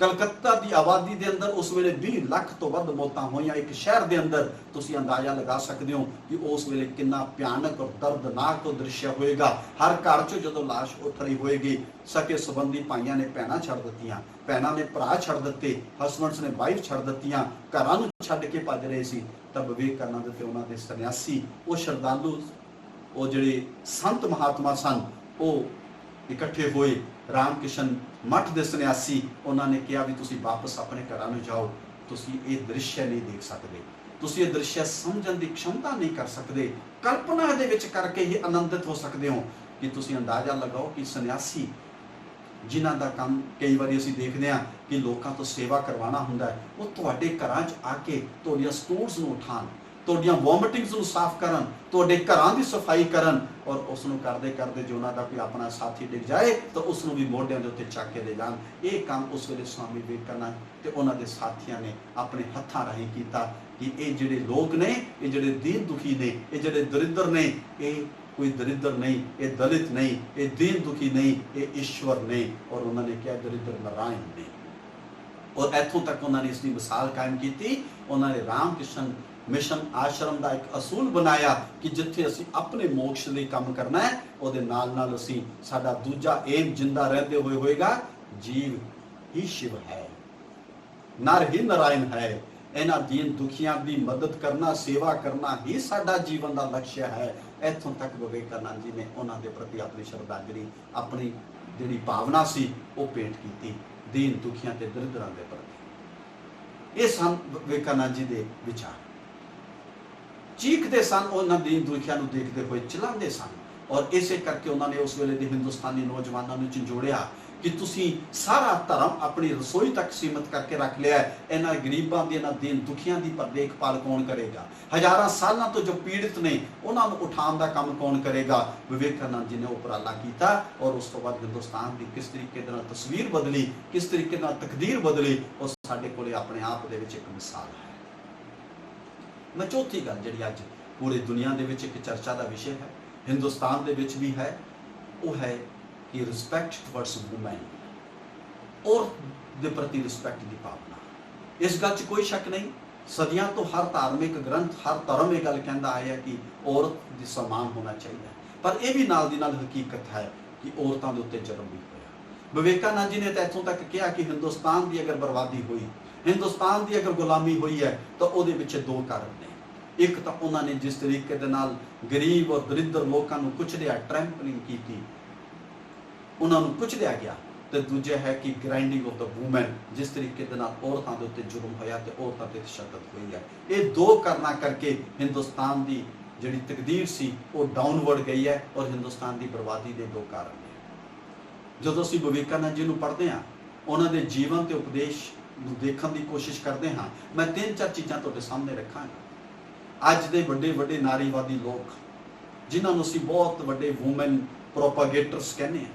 ਕਲਕੱਤਾ ਦੀ ਆਬਾਦੀ ਦੇ ਅੰਦਰ ਉਸ ਵੇਲੇ 20 ਲੱਖ ਤੋਂ ਵੱਧ ਮੌਤਾਂ ਹੋਈਆਂ ਇੱਕ ਸ਼ਹਿਰ ਦੇ ਅੰਦਰ। ਤੁਸੀਂ ਅੰਦਾਜ਼ਾ ਲਗਾ ਸਕਦੇ ਹੋ ਕਿ ਉਸ ਵੇਲੇ ਕਿੰਨਾ ਭਿਆਨਕ ਔਰ ਦਰਦਨਾਕ ਉਹ ਦ੍ਰਿਸ਼ ਹੋਏਗਾ। ਹਰ ਘਰ 'ਚੋਂ ਜਦੋਂ ਲਾਸ਼ ਉੱਠ ਰਹੀ ਹੋਏਗੀ, ਸਕੇ ਸੰਬੰਧੀ ਭਾਈਆਂ ਨੇ ਭੈਣਾਂ ਛੱਡ ਦਿੱਤੀਆਂ, ਭੈਣਾਂ ਨੇ ਭਰਾ ਛੱਡ ਦਿੱਤੇ, ਹਸਬੈਂਡਸ ਨੇ ਵਾਈਫ ਛੱਡ ਦਿੱਤੀਆਂ, ਘਰਾਂ ਨੂੰ ਛੱਡ ਕੇ ਭੱਜ ਰਹੇ ਸੀ। ਤਾਂ ਵਿਵੇਕਾਨੰਦ ਤੇ ਉਹਨਾਂ ਦੇ ਸੰਨਿਆਸੀ, ਉਹ ਸ਼ਰਧਾਲੂ, ਉਹ ਜਿਹੜੇ ਸੰਤ ਮਹਾਤਮਾ ਸਨ, ਉਹ ਇਕੱਠੇ ਹੋਏ। ਰਾਮ ਕ੍ਰਿਸ਼ਨ ਮੱਠ ਦੇ ਸੰਨਿਆਸੀ, ਉਹਨਾਂ ਨੇ ਕਿਹਾ ਵੀ ਤੁਸੀਂ ਵਾਪਸ ਆਪਣੇ ਘਰਾਂ ਨੂੰ ਜਾਓ, ਤੁਸੀਂ ਇਹ ਦ੍ਰਿਸ਼ ਨਹੀਂ ਦੇਖ ਸਕਦੇ, ਤੁਸੀਂ ਇਹ ਦ੍ਰਿਸ਼ ਸਮਝਣ ਦੀ ਖਮਤਾ ਨਹੀਂ ਕਰ ਸਕਦੇ, ਕਲਪਨਾ ਦੇ ਵਿੱਚ ਕਰਕੇ ਹੀ ਆਨੰਦਿਤ ਹੋ ਸਕਦੇ ਹੋ। ਕਿ ਤੁਸੀਂ ਅੰਦਾਜ਼ਾ ਲਗਾਓ ਕਿ ਸੰਨਿਆਸੀ ਜਿਨ੍ਹਾਂ ਦਾ ਕੰਮ ਕਈ ਵਾਰੀ ਅਸੀਂ ਦੇਖਦੇ ਹਾਂ ਕਿ ਲੋਕਾਂ ਤੋਂ ਸੇਵਾ ਕਰਵਾਉਣਾ ਹੁੰਦਾ ਹੈ, ਉਹ ਤੁਹਾਡੇ ਘਰਾਂ 'ਚ ਆ ਕੇ ਤੁਹਾਡੀਆਂ ਸਟੋਰਸ ਨੂੰ ਉਠਾਉਣ, ਤੁਹਾਡੀਆਂ ਵੋਮਿਟਿੰਗਸ ਨੂੰ ਸਾਫ਼ ਕਰਨ, ਤੁਹਾਡੇ ਘਰਾਂ ਦੀ ਸਫਾਈ ਕਰਨ, ਔਰ ਉਸ ਨੂੰ ਕਰਦੇ ਕਰਦੇ ਜੋ ਉਹਨਾਂ ਦਾ ਕੋਈ ਆਪਣਾ ਸਾਥੀ ਡਿੱਗ ਜਾਏ ਤਾਂ ਉਸ ਨੂੰ ਵੀ ਮੋਢਿਆਂ ਦੇ ਉੱਤੇ ਚੱਕ ਕੇ ਲੈ ਜਾਣ। ਇਹ ਕੰਮ ਉਸ ਵੇਲੇ ਸਵਾਮੀ ਵਿਵੇਕਾਨੰਦ ਤੇ ਉਹਨਾਂ ਦੇ ਸਾਥੀਆਂ ਨੇ ਆਪਣੇ ਹੱਥਾਂ ਰਾਹੀਂ ਕੀਤਾ ਕਿ ਇਹ ਜਿਹੜੇ ਲੋਕ ਨੇ, ਇਹ ਜਿਹੜੇ ਦੀਨ ਦੁਖੀ ਨੇ, ਇਹ ਜਿਹੜੇ ਦਰਿਦਰ ਨੇ, ਇਹ ਕੋਈ ਦਰਿਦਰ ਨਹੀਂ, ਇਹ ਦਲਿਤ ਨਹੀਂ, ਇਹ ਦੀਨ ਦੁਖੀ ਨਹੀਂ, ਇਹ ਈਸ਼ਵਰ ਨੇ। ਔਰ ਉਹਨਾਂ ਨੇ ਕਿਹਾ ਦਰਿਦਰ ਨਾਰਾਇਣ ਨੇ। ਔਰ ਇੱਥੋਂ ਤੱਕ ਉਹਨਾਂ ਨੇ ਇਸ ਦੀ ਮਿਸਾਲ ਕਾਇਮ ਕੀਤੀ। ਉਹਨਾਂ ਨੇ ਰਾਮ ਕ੍ਰਿਸ਼ਨ ਮਿਸ਼ਨ ਆਸ਼ਰਮ ਦਾ ਇੱਕ ਅਸੂਲ ਬਣਾਇਆ ਕਿ ਜਿੱਥੇ ਅਸੀਂ ਆਪਣੇ ਮੋਕਸ਼ ਲਈ ਕੰਮ ਕਰਨਾ ਹੈ, ਉਹਦੇ ਨਾਲ ਨਾਲ ਅਸੀਂ ਸਾਡਾ ਦੂਜਾ ਏਮ ਜਿੰਦਾ ਰਹਿੰਦੇ ਹੋਏ ਹੋਏਗਾ, ਜੀਵ ਹੀ ਸ਼ਿਵ ਹੈ, ਨਰ ਹੀ ਨਾਰਾਇਣ ਹੈ। ਇਹਨਾਂ ਦੀਨ ਦੁਖੀਆਂ ਦੀ ਮਦਦ ਕਰਨਾ, ਸੇਵਾ ਕਰਨਾ ਹੀ ਸਾਡਾ ਜੀਵਨ ਦਾ ਲਕਸ਼ ਹੈ। ਇੱਥੋਂ ਤੱਕ ਵਿਵੇਕਾਨੰਦ ਜੀ ਨੇ ਉਹਨਾਂ ਦੇ ਪ੍ਰਤੀ ਆਪਣੀ ਸ਼ਰਧਾਂਜਲੀ, ਆਪਣੀ ਜਿਹੜੀ ਭਾਵਨਾ ਸੀ ਉਹ ਭੇਂਟ ਕੀਤੀ ਦੀਨ ਦੁਖੀਆਂ ਤੇ ਦਰਿਦਰਾਂ ਦੇ ਪ੍ਰਤੀ। ਇਹ ਸਨ ਵਿਵੇਕਾਨੰਦ ਜੀ ਦੇ ਵਿਚਾਰ। ਚੀਖਦੇ ਸਨ, ਉਹਨਾਂ ਦੀਨ ਦੁਖੀਆਂ ਨੂੰ ਦੇਖਦੇ ਹੋਏ ਚਲਾਉਂਦੇ ਸਨ। ਔਰ ਇਸੇ ਕਰਕੇ ਉਹਨਾਂ ਨੇ ਉਸ ਵੇਲੇ ਦੇ ਹਿੰਦੁਸਤਾਨੀ ਨੌਜਵਾਨਾਂ ਨੂੰ ਝੰਜੋੜਿਆ ਕਿ ਤੁਸੀਂ ਸਾਰਾ ਧਰਮ ਆਪਣੀ ਰਸੋਈ ਤੱਕ ਸੀਮਤ ਕਰਕੇ ਰੱਖ ਲਿਆ ਹੈ, ਇਹਨਾਂ ਗਰੀਬਾਂ ਦੀ, ਇਹਨਾਂ ਦੀਨ ਦੁਖੀਆਂ ਦੀ ਪਰ ਦੇਖਭਾਲ ਕੌਣ ਕਰੇਗਾ? ਹਜ਼ਾਰਾਂ ਸਾਲਾਂ ਤੋਂ ਜੋ ਪੀੜਿਤ ਨੇ ਉਹਨਾਂ ਨੂੰ ਉਠਾਉਣ ਦਾ ਕੰਮ ਕੌਣ ਕਰੇਗਾ? ਵਿਵੇਕਾਨੰਦ ਜੀ ਨੇ ਉਪਰਾਲਾ ਕੀਤਾ। ਔਰ ਉਸ ਤੋਂ ਬਾਅਦ ਹਿੰਦੁਸਤਾਨ ਦੀ ਕਿਸ ਤਰੀਕੇ ਦੇ ਨਾਲ ਤਸਵੀਰ ਬਦਲੀ, ਕਿਸ ਤਰੀਕੇ ਨਾਲ ਤਕਦੀਰ ਬਦਲੀ, ਉਹ ਸਾਡੇ ਕੋਲੇ ਆਪਣੇ ਆਪ ਦੇ ਵਿੱਚ ਇੱਕ ਮਿਸਾਲ ਹੈ। ਮੈਂ ਚੌਥੀ ਗੱਲ ਜਿਹੜੀ ਅੱਜ ਪੂਰੀ ਦੁਨੀਆ ਦੇ ਵਿੱਚ ਇੱਕ ਚਰਚਾ ਦਾ ਵਿਸ਼ੇ ਹੈ, ਹਿੰਦੁਸਤਾਨ ਦੇ ਵਿੱਚ ਵੀ ਹੈ, ਉਹ ਹੈ ਕਿ ਰਿਸਪੈਕਟ ਟੁਵਰਡਸ ਵੂਮਨ, ਔਰਤ ਦੇ ਪ੍ਰਤੀ ਰਿਸਪੈਕਟ ਦੀ ਭਾਵਨਾ। ਇਸ ਗੱਲ 'ਚ ਕੋਈ ਸ਼ੱਕ ਨਹੀਂ, ਸਦੀਆਂ ਤੋਂ ਹਰ ਧਾਰਮਿਕ ਗ੍ਰੰਥ, ਹਰ ਧਰਮ ਇਹ ਗੱਲ ਕਹਿੰਦਾ ਆਇਆ ਕਿ ਔਰਤ ਦੀ ਸਨਮਾਨ ਹੋਣਾ ਚਾਹੀਦਾ ਹੈ। पर यह भी नाल दी नाल हकीकत है कि औरतों के उत्ते जुल्म भी होया। विवेकानंद जी ने तो इत्थों तक कहा कि हिंदुस्तान की अगर बर्बादी हुई, हिंदुस्तान की अगर गुलामी हुई है तो वो दो कारण ने। एक तो उन्होंने जिस तरीके दे नाल गरीब और दरिद्र लोगों को कुचलिया, ट्रैंपलिंग की, उन्होंने कुचलिया गया। तो दूजा है कि ग्राइंडिंग ऑफ द वूमेन, जिस तरीके दे नाल औरतों के उत्ते जुल्म होया तो औरतों पर तशद्दुद हुई है। ये दो करना करके हिंदुस्तान की जिहड़ी तकदीर सी वो डाउनवर्ड गई है और हिंदुस्तान की बर्बादी के दो कारण ने। जो असीं विवेकानंद जी नूं पढ़ते हैं, उन्होंने जीवन के उपदेश देखने की कोशिश करते हाँ, मैं 3-4 चीज़ां तुहाडे सामने रखांगा। अज के वड्डे वड्डे नारीवादी लोग जिन्होंने असीं बहुत वड्डे वूमेन प्रोपागेटर्स कहने हैं,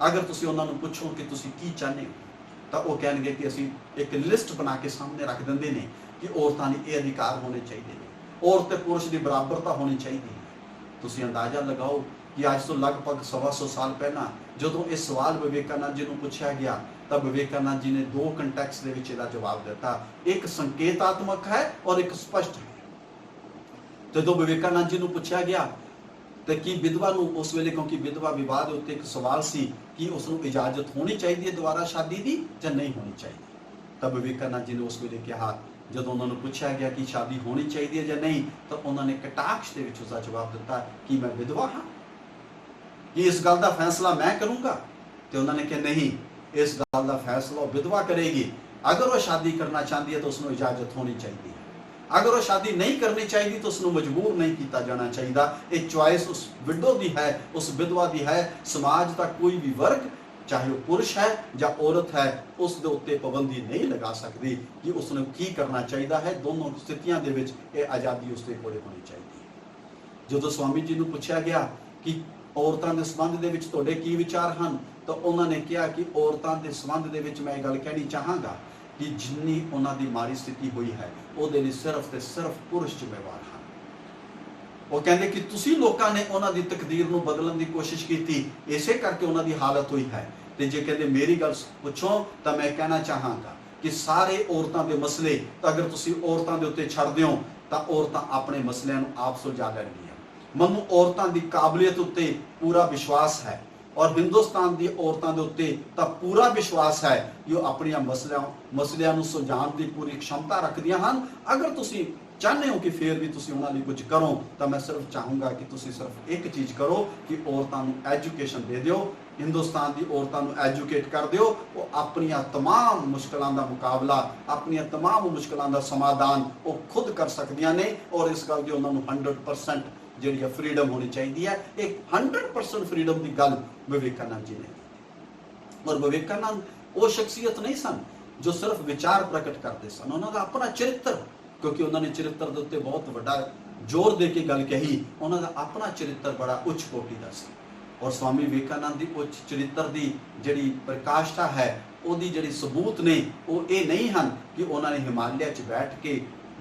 अगर तुसीं उन्होंने पूछो कि तुसीं की चाहते हो तो वह कहेंगे कि असीं एक लिस्ट बना के सामने रख देंगे ने कि औरतों ने ये अधिकार होने चाहिए, औरत पुरुष की बराबरता होनी चाहिए। तुसीं अंदाजा लगाओ कि अज तो लगभग 125 साल पहला जो ये सवाल विवेकानंद जी को पूछा गया तो विवेकानंद जी ने दो कंटैक्स के विच इहदा जवाब दिता, एक संकेतात्मक है और एक स्पष्ट है। जो विवेकानंद जी को पूछा गया तो कि विधवा उस वेले, क्योंकि विधवा विवाद उत्ते एक सवाल सी कि उसनों इजाजत होनी चाहिए दोबारा शादी की या नहीं होनी चाहिए, तब विवेकानंद जी ने उस वेले कहा, जब उन्होंने पूछा गया कि शादी होनी चाहिए या नहीं, तो उन्होंने कटाक्ष के विच उसका जवाब दिता कि मैं विधवा हाँ, कि इस गल का फैसला मैं करूँगा। तो उन्होंने कहा नहीं, इस गल का फैसला विधवा करेगी। अगर वह शादी करना चाहती है तो उसको इजाजत होनी चाहिए, अगर वह शादी नहीं करनी चाहिए तो उसको मजबूर नहीं किया जाना चाहिए। ये चॉइस उस विडो की है, उस विधवा की है। समाज का कोई भी वर्ग, चाहे वह पुरुष है या औरत है, उस दे उत्ते पाबंदी नहीं लगा सकती कि उसने की करना चाहिए है। दोनों स्थितियों के विच ये आज़ादी उसके कोल होनी चाहिए। जो स्वामी जी को पूछा गया कि औरतों के संबंध के विच तुहाडे की विचार हैं, तो उन्होंने कहा कि औरतों के संबंध के विच मैं गल कहनी चाहांगा कि जिन्नी उन्होंने माड़ी स्थिति हुई है वो सिर्फ तो सिर्फ पुरुष जिम्मेवार हैं। वो कहते कि तुसी लोगों ने उन्होंने तकदीर को बदलने की कोशिश की थी, इसे करके उन्होंने हालत हुई है। तो जे कहते मेरी गल पुछो तो मैं कहना चाहांगा कि सारे औरतों के मसले अगर तुसी औरतों के उत्ते छड़ दिओ तो औरतां अपने मसलिਆਂ ਨੂੰ आप सुलझा लैणगीਆਂ। ਮੈਨੂੰ औरतों की काबलियत उत्ते पूरा विश्वास है और हिंदुस्तान की औरतों के उत्ते तो पूरा विश्वास है कि वह अपनी मसलिਆਂ ਨੂੰ सुलझाने की पूरी क्षमता रखदियां हैं। अगर तुसी चाहते हो कि फिर भी तुसी उन्हां लई कुछ करो तो मैं सिर्फ चाहूँगा कि तुसी सिर्फ एक चीज़ करो कि औरतों को एजुकेशन दे दिओ, हिंदुस्तान की औरतों को एजुकेट कर दिओ। वो अपन तमाम मुश्किलों का मुकाबला, अपन तमाम मुश्किलों का समाधान वो खुद कर सकदियां ने। और इस गल की उन्होंने 100% जी फ्रीडम होनी चाहिए है। एक 100% फ्रीडम की गल विवेकानंद जी ने की। और विवेकानंद वो शख्सियत नहीं सन जो सिर्फ विचार प्रकट करते सन, उन्होंने अपना चरित्र, क्योंकि उन्होंने चरित्र के उत्ते बहुत बड़ा जोर दे के गल कही, उन्होंने अपना चरित्र बड़ा उच्च कोटि का सी। और स्वामी विवेकानंद की उच्च चरित्र की जी प्रकाष्ठा है, उसकी जी सबूत ने वो ये नहीं हैं कि उन्होंने हिमालय च बैठ के,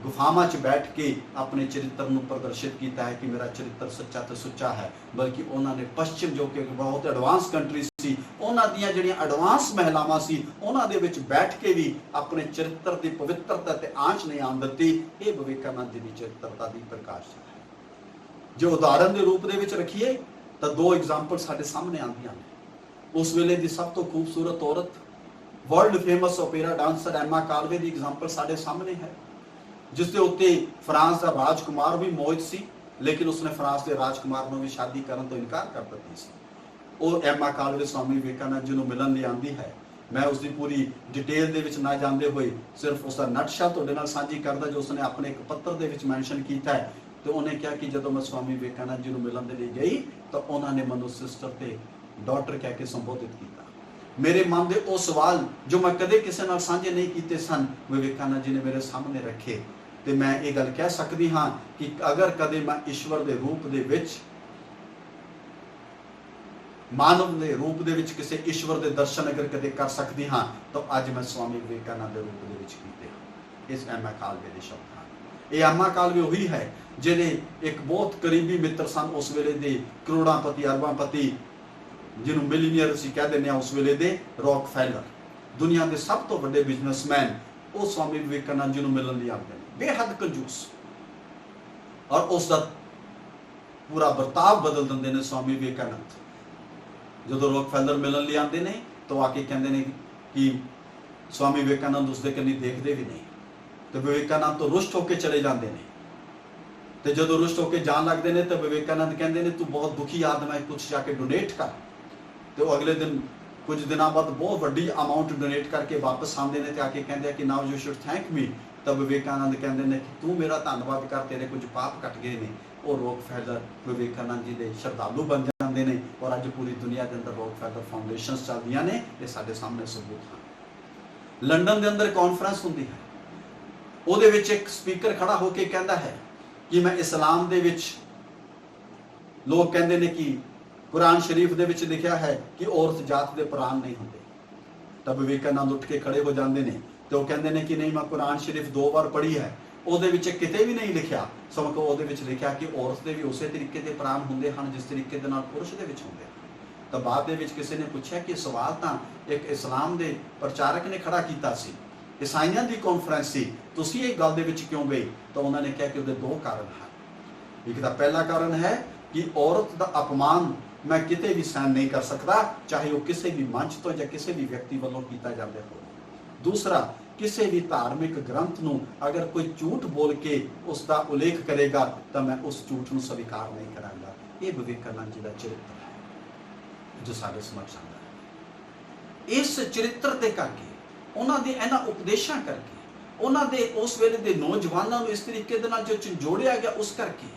गुफावां च बैठ के अपने चरित्र को प्रदर्शित किया है कि मेरा चरित्र सच्चा तो सुच्चा है, बल्कि उन्होंने पश्चिम जो कि बहुत एडवांस कंट्री सी, उन्हां दियां जिहड़ियां एडवांस महिलावां सी, उन्हां दे विच बैठ के भी अपने चरित्र की पवित्रता ते आंच नहीं आन दित्ती। ये विवेकानंद जी की चरित्रता की प्रकाश है। जो उदाहरण के रूप दे विच रखिए तो दो एग्जाम्पल साडे सामने आंदियां ने। उस वेले की सब तो खूबसूरत औरत, वर्ल्ड फेमस ओपेरा डांसर एमा कालवे की एग्जाम्पल साडे सामने है, जिसके उत्ते फ्रांस का राजकुमार भी मोहित सी, लेकिन उसने फ्रांस के राजकुमार को भी शादी करने तो इनकार कर दी सी। वो एमा कालवे स्वामी विवेकानंद जी को मिलन लिए आती है। मैं उसकी पूरी डिटेल दे विच ना जाते हुए सिर्फ उसका नटशा तुहाडे नाल साझी करदा जो उसने अपने एक पत्र दे विच मैंशन किया है। तो उन्हें कहा कि जब मैं स्वामी विवेकानंद जी को मिलन के लिए गई तो उन्होंने मैनू सिस्टर ते डॉटर कह के संबोधित किया। मेरे मन के वो सवाल जो मैं कदे किसी नाल साझे नहीं किए सन, विवेकानंद जी ने मेरे सामने रखे। तो मैं ये गल कह सकती हाँ कि अगर कदे मैं ईश्वर के रूप दे विच, मानव के रूप दे विच किसी ईश्वर के दर्शन अगर कदे कर सकती हाँ तो अज मैं स्वामी विवेकानंद के रूप दे विच कीते। इस एमा कालवे के शब्द हैं। ये एमा कालवे वही है जिहड़े एक बहुत करीबी मित्र सन उस वेले दे करोड़ापति अरबापति, जिन्होंने मिलीनियर असीं कह देने उस वेले दे रॉकफेलर, दुनिया के सब तो बड़े बिजनेसमैन, वो स्वामी विवेकानंद जी को मिलन लिए आते हैं। बेहद कंजूस और उसका ਪੂਰਾ ਵਰਤਾਵ ਬਦਲ ਦਿੰਦੇ ਨੇ स्वामी विवेकानंद। ਜਦੋਂ ਰੌਕਫੈਲਰ ਮਿਲਣ ਲਈ ਆਉਂਦੇ ਨੇ ਤਾਂ ਆ ਕੇ ਕਹਿੰਦੇ ਨੇ ਕਿ स्वामी विवेकानंद ਉਸਦੇ ਕੰਨੀ ਦੇਖਦੇ ਵੀ ਨਹੀਂ, ਤੇ ਵਿਵੇਕਾਨੰਦ ਤੋਂ ਰੁਸ਼ਟ ਹੋ ਕੇ ਚਲੇ ਜਾਂਦੇ ਨੇ। ਤੇ ਜਦੋਂ ਰੁਸ਼ਟ ਹੋ ਕੇ ਜਾਣ ਲੱਗਦੇ ਨੇ ਤਾਂ ਵਿਵੇਕਾਨੰਦ ਕਹਿੰਦੇ ਨੇ ਤੂੰ ਬਹੁਤ ਦੁਖੀ ਆਦਮ ਹੈ, ਕੁਝ ਜਾ ਕੇ ਡੋਨੇਟ ਕਰ। ਤੇ ਉਹ ਅਗਲੇ ਦਿਨ ਕੁਝ ਦਿਨਾਂ ਬਾਅਦ ਬਹੁਤ ਵੱਡੀ ਅਮਾਉਂਟ ਡੋਨੇਟ ਕਰਕੇ ਵਾਪਸ ਆਉਂਦੇ ਨੇ ਤੇ ਆ ਕੇ ਕਹਿੰਦੇ ਆ ਕਿ ਨਾਓ ਯੂ ਸ਼ੁਡ ਥੈਂਕ ਮੀ। ਤਾਂ ਵਿਵੇਕਾਨੰਦ ਕਹਿੰਦੇ ਨੇ ਕਿ ਤੂੰ ਮੇਰਾ ਧੰਨਵਾਦ ਕਰ, ਤੇਰੇ ਕੁਝ ਪਾਪ ਕੱਟ ਗਏ ਨੇ। ਉਹ ਰੌਕਫੈਲਰ ਵਿਵੇਕਾਨੰਦ ਜੀ ਦੇ ਸ਼ਰਧਾਲੂ ਬਣ ਜਾਂਦੇ ਨੇ ਔਰ ਅੱਜ ਪੂਰੀ ਦੁਨੀਆ ਦੇ ਅੰਦਰ ਰੌਕਫੈਲਰ ਫਾਊਂਡੇਸ਼ਨਸ ਚੱਲਦੀਆਂ ਨੇ। ਇਹ ਸਾਡੇ ਸਾਹਮਣੇ ਸਬੂਤ ਹਨ। ਲੰਡਨ ਦੇ ਅੰਦਰ ਕਾਨਫਰੰਸ ਹੁੰਦੀ ਹੈ, ਉਹਦੇ ਵਿੱਚ ਇੱਕ ਸਪੀਕਰ ਖੜਾ ਹੋ ਕੇ ਕਹਿੰਦਾ ਹੈ ਕਿ ਮੈਂ ਇਸਲਾਮ ਦੇ ਵਿੱਚ, ਲੋਕ ਕਹਿੰਦੇ ਨੇ ਕਿ ਕੁਰਾਨ ਸ਼ਰੀਫ ਦੇ ਵਿੱਚ ਲਿਖਿਆ ਹੈ ਕਿ ਔਰਤ ਜਾਤ ਦੇ ਪ੍ਰਾਣ ਨਹੀਂ ਹੁੰਦੇ। ਤਾਂ ਵਿਵੇਕਾਨੰਦ ਉੱਠ ਕੇ ਖੜੇ ਹੋ ਜਾਂਦੇ ਨੇ ਤੇ ਉਹ ਕਹਿੰਦੇ ਨੇ ਕਿ ਨਹੀਂ, ਮੈਂ ਕੁਰਾਨ ਸ਼ਰੀਫ 2 ਵਾਰ ਪੜ੍ਹੀ ਹੈ, ਉਹਦੇ ਵਿੱਚ ਕਿਤੇ ਵੀ ਨਹੀਂ ਲਿਖਿਆ, ਸਗੋਂ ਉਹਦੇ ਵਿੱਚ ਲਿਖਿਆ ਕਿ ਔਰਤ ਦੇ ਵੀ ਉਸੇ ਤਰੀਕੇ ਦੇ ਪ੍ਰਾਣ ਹੁੰਦੇ ਹਨ ਜਿਸ ਤਰੀਕੇ ਦੇ ਨਾਲ ਪੁਰਸ਼ ਦੇ ਵਿੱਚ ਹੁੰਦੇ ਹਨ। ਤਾਂ ਬਾਅਦ ਦੇ ਵਿੱਚ ਕਿਸੇ ਨੇ ਪੁੱਛਿਆ ਕਿ ਸਵਾਲ ਤਾਂ ਇੱਕ ਇਸਲਾਮ ਦੇ ਪ੍ਰਚਾਰਕ ਨੇ ਖੜਾ ਕੀਤਾ ਸੀ, ਈਸਾਈਆਂ ਦੀ ਕਾਨਫਰੰਸ ਸੀ, ਤੁਸੀਂ ਇਹ ਗੱਲ ਦੇ ਵਿੱਚ ਕਿਉਂ ਗਏ? ਤਾਂ ਉਹਨਾਂ ਨੇ ਕਿਹਾ ਕਿ ਉਹਦੇ 2 ਕਾਰਨ ਹਨ। ਇੱਕ ਤਾਂ ਪਹਿਲਾ ਕਾਰਨ ਹੈ ਕਿ ਔਰਤ ਦਾ ਅਪਮਾਨ ਮੈਂ ਕਿਤੇ ਵੀ ਸਹਿਣ ਨਹੀਂ ਕਰ ਸਕਦਾ, ਚਾਹੇ ਉਹ ਕਿਸੇ ਵੀ ਮੰਚ ਤੋਂ ਜਾਂ ਕਿਸੇ ਵੀ ਵਿਅਕਤੀ ਵੱਲੋਂ ਕੀਤਾ ਜਾਂਦਾ ਹੋਵੇ। ਦੂਸਰਾ, ਕਿਸੇ ਵੀ ਧਾਰਮਿਕ ਗ੍ਰੰਥ ਨੂੰ ਅਗਰ ਕੋਈ ਝੂਠ ਬੋਲ ਕੇ ਉਸ ਦਾ ਉਲੇਖ ਕਰੇਗਾ ਤਾਂ ਮੈਂ ਉਸ ਝੂਠ ਨੂੰ ਸਵੀਕਾਰ ਨਹੀਂ ਕਰਾਂਗਾ। ਇਹ ਵਿਵੇਕਾਨੰਦ ਜੀ ਦਾ ਚਰਿੱਤਰ ਹੈ ਜੋ ਸਾਡੇ ਸਮਝ ਆਉਂਦਾ ਹੈ। ਇਸ ਚਰਿੱਤਰ ਦੇ ਕਰਕੇ, ਉਹਨਾਂ ਦੇ ਇਹਨਾਂ ਉਪਦੇਸ਼ਾਂ ਕਰਕੇ, ਉਹਨਾਂ ਦੇ ਉਸ ਵੇਲੇ ਦੇ ਨੌਜਵਾਨਾਂ ਨੂੰ ਇਸ ਤਰੀਕੇ ਦੇ ਨਾਲ ਜੋ ਝੰਜੋੜਿਆ ਗਿਆ, ਉਸ ਕਰਕੇ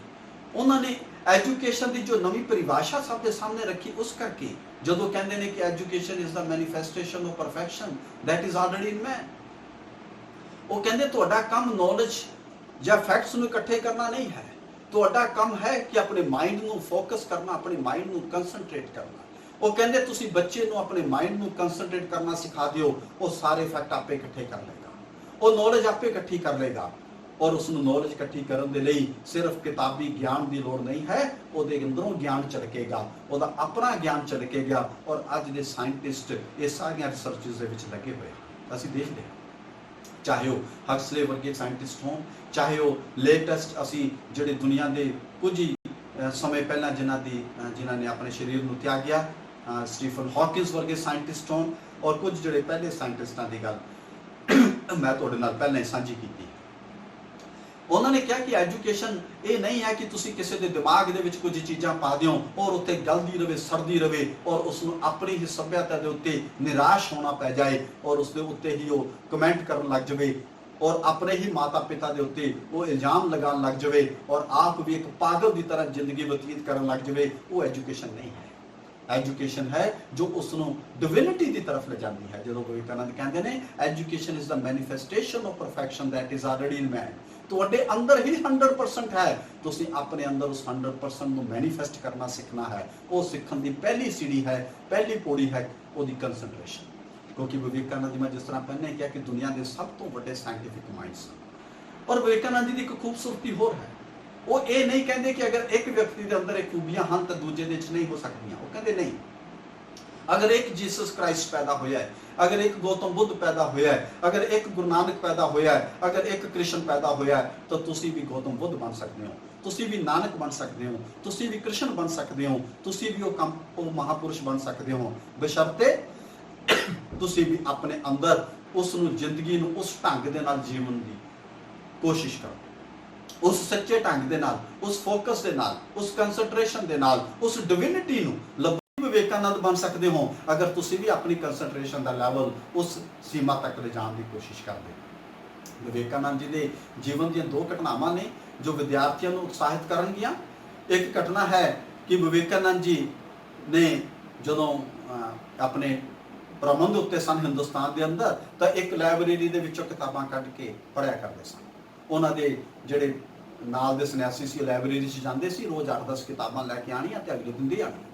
ਉਹਨਾਂ ਨੇ ਐਜੂਕੇਸ਼ਨ ਦੀ ਜੋ ਨਵੀਂ ਪਰਿਭਾਸ਼ਾ ਸਭ ਦੇ ਸਾਹਮਣੇ ਰੱਖੀ, ਉਸ ਕਰਕੇ ਜਦੋਂ ਕਹਿੰਦੇ ਨੇ ਕਿ education is the manifestation of perfection that is already in man, ਉਹ ਕਹਿੰਦੇ ਤੁਹਾਡਾ ਕੰਮ ਨੌਲੇਜ ਜਾਂ ਫੈਕਟਸ ਨੂੰ ਇਕੱਠੇ ਕਰਨਾ ਨਹੀਂ ਹੈ, ਤੁਹਾਡਾ ਕੰਮ ਹੈ ਕਿ ਆਪਣੇ ਮਾਈਂਡ ਨੂੰ ਫੋਕਸ ਕਰਨਾ, ਆਪਣੇ ਮਾਈਂਡ ਨੂੰ ਕੰਸੈਂਟਰੇਟ ਕਰਨਾ। ਉਹ ਕਹਿੰਦੇ ਤੁਸੀਂ ਬੱਚੇ ਨੂੰ ਆਪਣੇ ਮਾਈਂਡ ਨੂੰ ਕੰਸੈਂਟਰੇਟ ਕਰਨਾ ਸਿਖਾ ਦਿਓ, ਉਹ ਸਾਰੇ ਫੈਕਟ ਆਪੇ ਇਕੱਠੇ ਕਰ ਲਏਗਾ, ਉਹ ਨੌਲੇਜ ਆਪੇ ਇਕੱਠੀ ਕਰ ਲਏਗਾ। ਔਰ ਉਸ ਨੂੰ ਨੌਲੇਜ ਇਕੱਠੀ ਕਰਨ ਦੇ ਲਈ ਸਿਰਫ ਕਿਤਾਬੀ ਗਿਆਨ ਦੀ ਲੋੜ ਨਹੀਂ ਹੈ, ਉਹਦੇ ਅੰਦਰੋਂ ਗਿਆਨ ਝਲਕੇਗਾ, ਉਹਦਾ ਆਪਣਾ ਗਿਆਨ ਝਲਕੇਗਾ। ਔਰ ਅੱਜ ਦੇ ਸਾਇੰਟਿਸਟ ਇਹ ਸਾਰੀਆਂ ਰਿਸਰਚਸ ਦੇ ਵਿੱਚ ਲੱਗੇ ਹੋਏ ਹਨ। ਅਸੀਂ ਦੇਖਦੇ ਹਾਂ, ਚਾਹੇ ਉਹ ਹਕਸਲੇ ਵਰਗੇ ਸਾਇੰਟਿਸਟ ਹੋਣ, ਚਾਹੇ ਉਹ ਲੇਟੈਸਟ ਅਸੀਂ ਜਿਹੜੇ ਦੁਨੀਆ ਦੇ ਕੁਝ ਹੀ ਸਮੇਂ ਪਹਿਲਾਂ ਜਿਨ੍ਹਾਂ ਨੇ ਆਪਣੇ ਸਰੀਰ ਨੂੰ ਤਿਆਗਿਆ, ਸਟੀਫਨ ਹਾਕਿੰਸ ਵਰਗੇ ਸਾਇੰਟਿਸਟ ਹੋਣ, ਔਰ ਕੁਝ ਜਿਹੜੇ ਪਹਿਲੇ ਸਾਇੰਟਿਸਟਾਂ ਦੀ ਗੱਲ ਮੈਂ ਤੁਹਾਡੇ ਨਾਲ ਪਹਿਲਾਂ ਹੀ ਸਾਂਝੀ ਕੀਤੀ। ਉਹਨਾਂ ਨੇ ਕਿਹਾ ਕਿ ਐਜੂਕੇਸ਼ਨ ਇਹ ਨਹੀਂ ਹੈ ਕਿ ਤੁਸੀਂ ਕਿਸੇ ਦੇ ਦਿਮਾਗ ਦੇ ਵਿੱਚ ਕੁਝ ਚੀਜ਼ਾਂ ਪਾ ਦਿਓ ਔਰ ਉੱਤੇ ਗਲਦੀ ਰਵੇ, ਸਰਦੀ ਰਵੇ ਔਰ ਉਸ ਨੂੰ ਆਪਣੀ ਹੀ ਸੱਭਿਅਤਾ ਦੇ ਉੱਤੇ ਨਿਰਾਸ਼ ਹੋਣਾ ਪੈ ਜਾਏ ਔਰ ਉਸ ਦੇ ਉੱਤੇ ਹੀ ਉਹ ਕਮੈਂਟ ਕਰਨ ਲੱਗ ਜਾਵੇ ਔਰ ਆਪਣੇ ਹੀ ਮਾਤਾ ਪਿਤਾ ਦੇ ਉੱਤੇ ਉਹ ਇਲਜ਼ਾਮ ਲਗਾਉਣ ਲੱਗ ਜਾਵੇ ਔਰ ਆਪ ਵੀ ਇੱਕ ਪਾਗਲ ਦੀ ਤਰ੍ਹਾਂ ਜ਼ਿੰਦਗੀ ਬਤੀਤ ਕਰਨ ਲੱਗ ਜਾਵੇ। ਉਹ ਐਜੂਕੇਸ਼ਨ ਨਹੀਂ ਹੈ। ਐਜੂਕੇਸ਼ਨ ਹੈ ਜੋ ਉਸ ਨੂੰ ਡਿਵਿਨਿਟੀ ਦੀ ਤਰਫ ਲੈ ਜਾਂਦੀ ਹੈ। ਜਦੋਂ ਵਿਵੇਕਾਨੰਦ ਕਹਿੰਦੇ ਨੇ education is the manifestation of perfection that is already in man, ਤੁਹਾਡੇ ਅੰਦਰ ਹੀ 100% ਹੈ, ਤੁਸੀਂ ਆਪਣੇ ਅੰਦਰ ਉਸ 100% ਨੂੰ ਮੈਨੀਫੈਸਟ ਕਰਨਾ ਸਿੱਖਣਾ ਹੈ। ਉਹ ਸਿੱਖਣ ਦੀ ਪਹਿਲੀ ਸੀੜੀ ਹੈ, ਪਹਿਲੀ ਪੌੜੀ ਹੈ ਉਹਦੀ ਕੰਸੈਂਟਰੇਸ਼ਨ। ਕਿਉਂਕਿ ਵਿਵੇਕਾਨੰਦ ਜੀ, ਮੈਂ ਜਿਸ ਤਰ੍ਹਾਂ ਪਹਿਲਾਂ ਕਿਹਾ ਕਿ ਦੁਨੀਆ ਦੇ ਸਭ ਤੋਂ ਵੱਡੇ ਸਾਇੰਟਿਫਿਕ ਮਾਈਂਡਸ ਹਨ। ਔਰ ਵਿਵੇਕਾਨੰਦ ਜੀ ਦੀ ਇੱਕ ਖੂਬਸੂਰਤੀ ਹੋਰ ਹੈ, ਉਹ ਇਹ ਨਹੀਂ ਕਹਿੰਦੇ ਕਿ ਅਗਰ ਇੱਕ ਵਿਅਕਤੀ ਦੇ ਅੰਦਰ ਇਹ ਖੂਬੀਆਂ ਹਨ ਤਾਂ ਦੂਜੇ ਦੇ ਵਿੱਚ ਨਹੀਂ ਹੋ ਸਕਦੀਆਂ। ਉਹ ਕਹਿੰਦੇ ਨਹੀਂ, ਅਗਰ ਇੱਕ ਜੀਸਸ ਕ੍ਰਾਈਸਟ ਪੈਦਾ ਹੋਇਆ ਹੈ, ਅਗਰ ਇੱਕ ਗੌਤਮ ਬੁੱਧ ਪੈਦਾ ਹੋਇਆ ਹੈ, ਅਗਰ ਇੱਕ ਗੁਰੂ ਨਾਨਕ ਪੈਦਾ ਹੋਇਆ ਹੈ, ਅਗਰ ਇੱਕ ਕ੍ਰਿਸ਼ਨ ਪੈਦਾ ਹੋਇਆ ਹੈ, ਤਾਂ ਤੁਸੀਂ ਵੀ ਗੌਤਮ ਬੁੱਧ ਬਣ ਸਕਦੇ ਹੋ, ਤੁਸੀਂ ਵੀ ਨਾਨਕ ਬਣ ਸਕਦੇ ਹੋ, ਤੁਸੀਂ ਵੀ ਕ੍ਰਿਸ਼ਨ ਬਣ ਸਕਦੇ ਹੋ, ਤੁਸੀਂ ਵੀ ਉਹ ਮਹਾਪੁਰਸ਼ ਬਣ ਸਕਦੇ ਹੋ, ਬਸ਼ਰਤੇ ਤੁਸੀਂ ਵੀ ਆਪਣੇ ਅੰਦਰ ਉਸ ਨੂੰ, ਜ਼ਿੰਦਗੀ ਨੂੰ ਉਸ ਢੰਗ ਦੇ ਨਾਲ ਜੀਵਨ ਦੀ ਕੋਸ਼ਿਸ਼ ਕਰੋ, ਉਸ ਸੱਚੇ ਢੰਗ ਦੇ ਨਾਲ, ਉਸ ਫੋਕਸ ਦੇ ਨਾਲ, ਉਸ ਕੰਸੈਂਟਰੇਸ਼ਨ ਦੇ ਨਾਲ, ਉਸ ਡਿਵਿਨਿਟੀ ਨੂੰ ਲੱਭੋ। ਵਿਵੇਕਾਨੰਦ ਬਣ ਸਕਦੇ ਹੋ ਅਗਰ ਤੁਸੀਂ ਵੀ ਆਪਣੀ ਕੰਸੈਂਟਰੇਸ਼ਨ ਦਾ ਲੈਵਲ ਉਸ ਸੀਮਾ ਤੱਕ ਲਿਜਾਣ ਦੀ ਕੋਸ਼ਿਸ਼ ਕਰਦੇ ਹੋ। ਵਿਵੇਕਾਨੰਦ ਜੀ ਦੇ ਜੀਵਨ ਦੀਆਂ 2 ਘਟਨਾਵਾਂ ਨੇ ਜੋ ਵਿਦਿਆਰਥੀਆਂ ਨੂੰ ਉਤਸ਼ਾਹਿਤ ਕਰਨਗੀਆਂ। ਇੱਕ ਘਟਨਾ ਹੈ ਕਿ ਵਿਵੇਕਾਨੰਦ ਜੀ ਨੇ ਜਦੋਂ ਆਪਣੇ ਪ੍ਰਬੰਧ ਉੱਤੇ ਸਨ ਹਿੰਦੁਸਤਾਨ ਦੇ ਅੰਦਰ, ਤਾਂ ਇੱਕ ਲਾਇਬ੍ਰੇਰੀ ਦੇ ਵਿੱਚੋਂ ਕਿਤਾਬਾਂ ਕੱਢ ਕੇ ਪੜ੍ਹਿਆ ਕਰਦੇ ਸਨ। ਉਹਨਾਂ ਦੇ ਜਿਹੜੇ ਨਾਲ ਦੇ ਸੰਨਿਆਸੀ ਸੀ, ਲਾਇਬ੍ਰੇਰੀ 'ਚ ਜਾਂਦੇ ਸੀ, ਰੋਜ਼ 8-10 ਕਿਤਾਬਾਂ ਲੈ ਕੇ ਆਣੀਆਂ ਤੇ ਅਗਲੇ ਦਿਨ ਦੇ ਆਣੀਆਂ।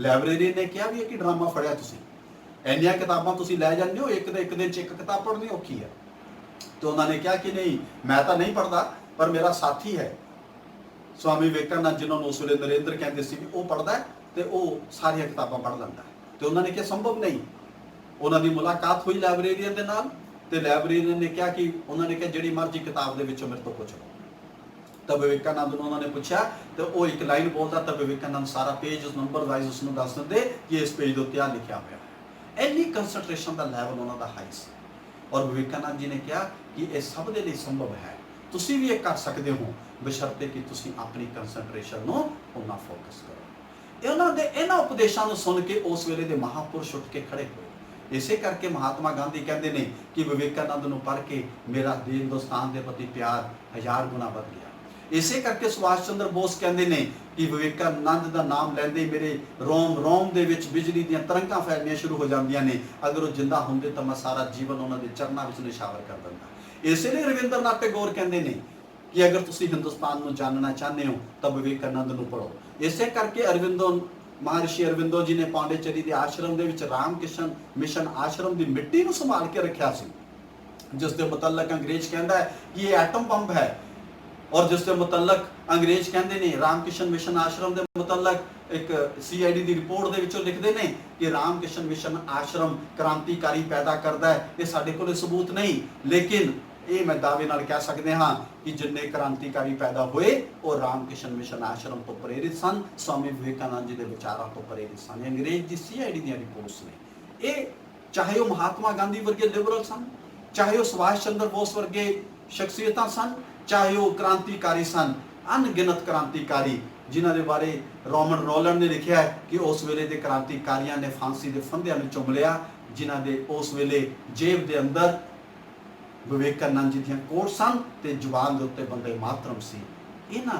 ਲਾਇਬ੍ਰੇਰੀ ਨੇ ਕਿਹਾ ਵੀ ਇਹ ਕੀ ਡਰਾਮਾ ਫੜਿਆ ਤੁਸੀਂ, ਇੰਨੀਆਂ ਕਿਤਾਬਾਂ ਤੁਸੀਂ ਲੈ ਜਾਂਦੇ ਹੋ, ਇੱਕ ਦਿਨ 'ਚ ਇੱਕ ਕਿਤਾਬ ਪੜ੍ਹਨੀ ਔਖੀ ਹੈ। ਤੇ ਉਹਨਾਂ ਨੇ ਕਿਹਾ ਕਿ ਨਹੀਂ, ਮੈਂ ਤਾਂ ਨਹੀਂ ਪੜ੍ਹਦਾ, ਪਰ ਮੇਰਾ ਸਾਥੀ ਹੈ ਸਵਾਮੀ ਵਿਵੇਕਾਨੰਦ, ਜਿਨ੍ਹਾਂ ਨੂੰ ਉਸ ਵੇਲੇ ਨਰਿੰਦਰ ਕਹਿੰਦੇ ਸੀ, ਵੀ ਉਹ ਪੜ੍ਹਦਾ ਤੇ ਉਹ ਸਾਰੀਆਂ ਕਿਤਾਬਾਂ ਪੜ੍ਹ ਲੈਂਦਾ। ਤੇ ਉਹਨਾਂ ਨੇ ਕਿਹਾ ਸੰਭਵ ਨਹੀਂ। ਉਹਨਾਂ ਦੀ ਮੁਲਾਕਾਤ ਹੋਈ ਲਾਇਬ੍ਰੇਰੀਅਨ ਦੇ ਨਾਲ ਤੇ ਲਾਇਬ੍ਰੇਰੀਅਨ ਨੇ ਕਿਹਾ ਕਿ ਉਹਨਾਂ ਨੇ ਕਿਹਾ ਜਿਹੜੀ ਮਰਜ਼ੀ ਕਿਤਾਬ ਦੇ ਵਿੱਚੋਂ ਮੇਰੇ ਤੋਂ ਪੁੱਛ ਲਓ। ਤਾਂ ਵਿਵੇਕਾਨੰਦ ਨੂੰ ਉਹਨਾਂ ਨੇ ਪੁੱਛਿਆ ਤੇ ਉਹ ਇੱਕ ਲਾਈਨ ਬੋਲਦਾ ਤਾਂ ਵਿਵੇਕਾਨੰਦ ਸਾਰਾ ਪੇਜ ਉਸ ਨੰਬਰ ਵਾਈਜ਼ ਉਸ ਨੂੰ ਦੱਸ ਦਿੰਦੇ ਕਿ ਇਸ ਪੇਜ ਦੇ ਉੱਤੇ ਆ ਲਿਖਿਆ ਹੋਇਆ ਹੈ। ਇੰਨੀ ਕੰਸੈਂਟਰੇਸ਼ਨ ਦਾ ਲੈਵਲ ਉਹਨਾਂ ਦਾ ਹਾਈ ਸੀ। ਔਰ ਵਿਵੇਕਾਨੰਦ ਜੀ ਨੇ ਕਿਹਾ ਕਿ ਇਹ ਸਭ ਦੇ ਲਈ ਸੰਭਵ ਹੈ, ਤੁਸੀਂ ਵੀ ਇਹ ਕਰ ਸਕਦੇ ਹੋ, ਬਸ਼ਰਤੇ ਕਿ ਤੁਸੀਂ ਆਪਣੀ ਕੰਸੈਂਟਰੇਸ਼ਨ ਨੂੰ ਉਹਨਾਂ ਫੋਕਸ ਕਰੋ। ਉਹਨਾਂ ਦੇ ਇਹਨਾਂ ਉਪਦੇਸ਼ਾਂ ਨੂੰ ਸੁਣ ਕੇ ਉਸ ਵੇਲੇ ਦੇ ਮਹਾਪੁਰਸ਼ ਉੱਠ ਕੇ ਖੜੇ ਹੋਏ। ਇਸੇ ਕਰਕੇ ਮਹਾਤਮਾ ਗਾਂਧੀ ਕਹਿੰਦੇ ਨੇ ਕਿ ਵਿਵੇਕਾਨੰਦ ਨੂੰ ਪੜ੍ਹ ਕੇ ਮੇਰਾ ਹਿੰਦੁਸਤਾਨ ਦੇ ਪ੍ਰਤੀ ਪਿਆਰ 1000 ਗੁਣਾ ਵੱਧ ਗਿਆ। ਇਸੇ ਕਰਕੇ ਸੁਭਾਸ਼ ਚੰਦਰ ਬੋਸ ਕਹਿੰਦੇ ਨੇ ਕਿ ਵਿਵੇਕਾਨੰਦ ਦਾ ਨਾਮ ਲੈਂਦੇ ਮੇਰੇ ਰੋਮ ਦੇ ਵਿੱਚ ਬਿਜਲੀ ਦੀਆਂ ਤਰੰਗਾਂ ਫੈਲਣੀਆਂ ਸ਼ੁਰੂ ਹੋ ਜਾਂਦੀਆਂ ਨੇ। ਅਗਰ ਉਹ ਜਿੰਦਾ ਹੁੰਦੇ ਤਾਂ ਮੈਂ ਸਾਰਾ ਜੀਵਨ ਉਹਨਾਂ ਦੇ ਚਰਨਾਂ ਵਿੱਚ ਨਿਸ਼ਾਵਰ ਕਰ ਦਿੰਦਾ। ਇਸੇ ਲਈ ਰਵਿੰਦਰਨਾਥ ਟੈਗੋਰ ਕਹਿੰਦੇ ਨੇ ਕਿ ਅਗਰ ਤੁਸੀਂ ਹਿੰਦੁਸਤਾਨ ਨੂੰ ਜਾਣਨਾ ਚਾਹੁੰਦੇ ਹੋ ਤਾਂ ਵਿਵੇਕਾਨੰਦ ਨੂੰ ਪੜ੍ਹੋ। ਇਸੇ ਕਰਕੇ ਮਹਾਰਿਸ਼ੀ ਅਰਵਿੰਦੋ ਜੀ ਨੇ ਪੌਂਡੀਚੇਰੀ ਦੇ ਆਸ਼ਰਮ ਦੇ ਵਿੱਚ ਰਾਮ ਕ੍ਰਿਸ਼ਨ ਮਿਸ਼ਨ ਆਸ਼ਰਮ ਦੀ ਮਿੱਟੀ ਨੂੰ ਸੰਭਾਲ ਕੇ ਰੱਖਿਆ ਸੀ, ਜਿਸ ਦੇ ਮੁਤਲਕ ਅੰਗਰੇਜ਼ ਕਹਿੰਦਾ ਹੈ ਕਿ ਇਹ ਐਟਮ ਬੰਬ ਹੈ। ਔਰ ਜਿਸ ਦੇ ਮੁਤਲਕ ਅੰਗਰੇਜ਼ ਕਹਿੰਦੇ ਨੇ ਰਾਮ ਕ੍ਰਿਸ਼ਨ ਮਿਸ਼ਨ ਆਸ਼ਰਮ ਦੇ ਮੁਤਲਕ ਇੱਕ CID ਦੀ ਰਿਪੋਰਟ ਦੇ ਵਿੱਚੋਂ ਲਿਖਦੇ ਨੇ ਕਿ ਰਾਮ ਕ੍ਰਿਸ਼ਨ ਮਿਸ਼ਨ ਆਸ਼ਰਮ ਕ੍ਰਾਂਤੀਕਾਰੀ ਪੈਦਾ ਕਰਦਾ ਹੈ। ਇਹ ਸਾਡੇ ਕੋਲ ਸਬੂਤ ਨਹੀਂ, ਲੇਕਿਨ ਇਹ ਮੈਂ ਦਾਅਵੇ ਨਾਲ ਕਹਿ ਸਕਦੇ ਹਾਂ ਕਿ ਜਿੰਨੇ ਕ੍ਰਾਂਤੀਕਾਰੀ ਪੈਦਾ ਹੋਏ ਉਹ ਰਾਮ ਕ੍ਰਿਸ਼ਨ ਮਿਸ਼ਨ ਆਸ਼ਰਮ ਤੋਂ ਪ੍ਰੇਰਿਤ ਸਨ, ਸਵਾਮੀ ਵਿਵੇਕਾਨੰਦ ਜੀ ਦੇ ਵਿਚਾਰਾਂ ਤੋਂ ਪ੍ਰੇਰਿਤ ਸਨ। ਅੰਗਰੇਜ਼ ਦੀ CID ਦੀਆਂ ਰਿਪੋਰਟਸ ਨੇ। ਇਹ ਚਾਹੇ ਉਹ ਮਹਾਤਮਾ ਗਾਂਧੀ ਵਰਗੇ ਲਿਬਰਲ ਸਨ, ਚਾਹੇ ਉਹ ਸੁਭਾਸ਼ ਚੰਦਰ ਬੋਸ ਵਰਗੇ ਸ਼ਖਸੀਅਤਾਂ ਸਨ, ਚਾਹੇ ਉਹ ਕ੍ਰਾਂਤੀਕਾਰੀ ਸਨ, ਅਣਗਿਣਤ ਕ੍ਰਾਂਤੀਕਾਰੀ ਜਿਨ੍ਹਾਂ ਦੇ ਬਾਰੇ ਰੋਮਨ ਰੋਲੈਂਡ ਨੇ ਲਿਖਿਆ ਹੈ ਕਿ ਉਸ ਵੇਲੇ ਦੇ ਕ੍ਰਾਂਤੀਕਾਰੀਆਂ ਨੇ ਫਾਂਸੀ ਦੇ ਫੰਦਿਆਂ ਨੂੰ ਚੁੰਮ ਲਿਆ, ਜਿਨ੍ਹਾਂ ਦੇ ਉਸ ਵੇਲੇ ਜੇਬ ਦੇ ਅੰਦਰ ਵਿਵੇਕਾਨੰਦ ਜੀ ਦੀਆਂ ਕੋਟ ਸਨ ਤੇ ਜ਼ੁਬਾਨ ਦੇ ਉੱਤੇ ਬੰਦੇ ਮਾਤਰਮ ਸੀ। ਇਹਨਾਂ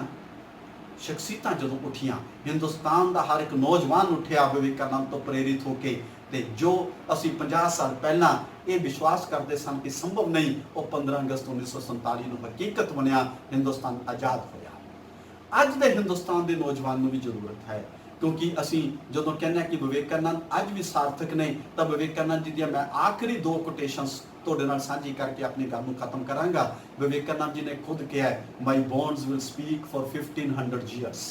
ਸ਼ਖਸੀਅਤਾਂ ਜਦੋਂ ਉੱਠੀਆਂ, ਹਿੰਦੁਸਤਾਨ ਦਾ ਹਰ ਇੱਕ ਨੌਜਵਾਨ ਉੱਠਿਆ ਵਿਵੇਕਾਨੰਦ ਤੋਂ ਪ੍ਰੇਰਿਤ ਹੋ ਕੇ, ਤੇ ਜੋ ਅਸੀਂ 50 ਸਾਲ ਪਹਿਲਾਂ ਇਹ ਵਿਸ਼ਵਾਸ ਕਰਦੇ ਸਨ ਕਿ ਸੰਭਵ ਨਹੀਂ, ਉਹ 15 ਅਗਸਤ 1947 ਨੂੰ ਹਕੀਕਤ ਬਣਿਆ, ਹਿੰਦੁਸਤਾਨ ਆਜ਼ਾਦ ਹੋਇਆ। ਅੱਜ ਦੇ ਹਿੰਦੁਸਤਾਨ ਦੇ ਨੌਜਵਾਨ ਨੂੰ ਵੀ ਜ਼ਰੂਰਤ ਹੈ, ਕਿਉਂਕਿ ਅਸੀਂ ਜਦੋਂ ਕਹਿੰਦੇ ਹਾਂ ਕਿ ਵਿਵੇਕਾਨੰਦ ਅੱਜ ਵੀ ਸਾਰਥਕ ਨੇ, ਤਾਂ ਵਿਵੇਕਾਨੰਦ ਜੀ ਦੀਆਂ ਮੈਂ ਆਖਰੀ 2 ਕੋਟੇਸ਼ਨਸ ਤੁਹਾਡੇ ਨਾਲ ਸਾਂਝੀ ਕਰਕੇ ਆਪਣੀ ਗੱਲ ਨੂੰ ਖਤਮ ਕਰਾਂਗਾ। ਵਿਵੇਕਾਨੰਦ ਜੀ ਨੇ ਖੁਦ ਕਿਹਾ ਹੈ, my bones will speak for 1500 years,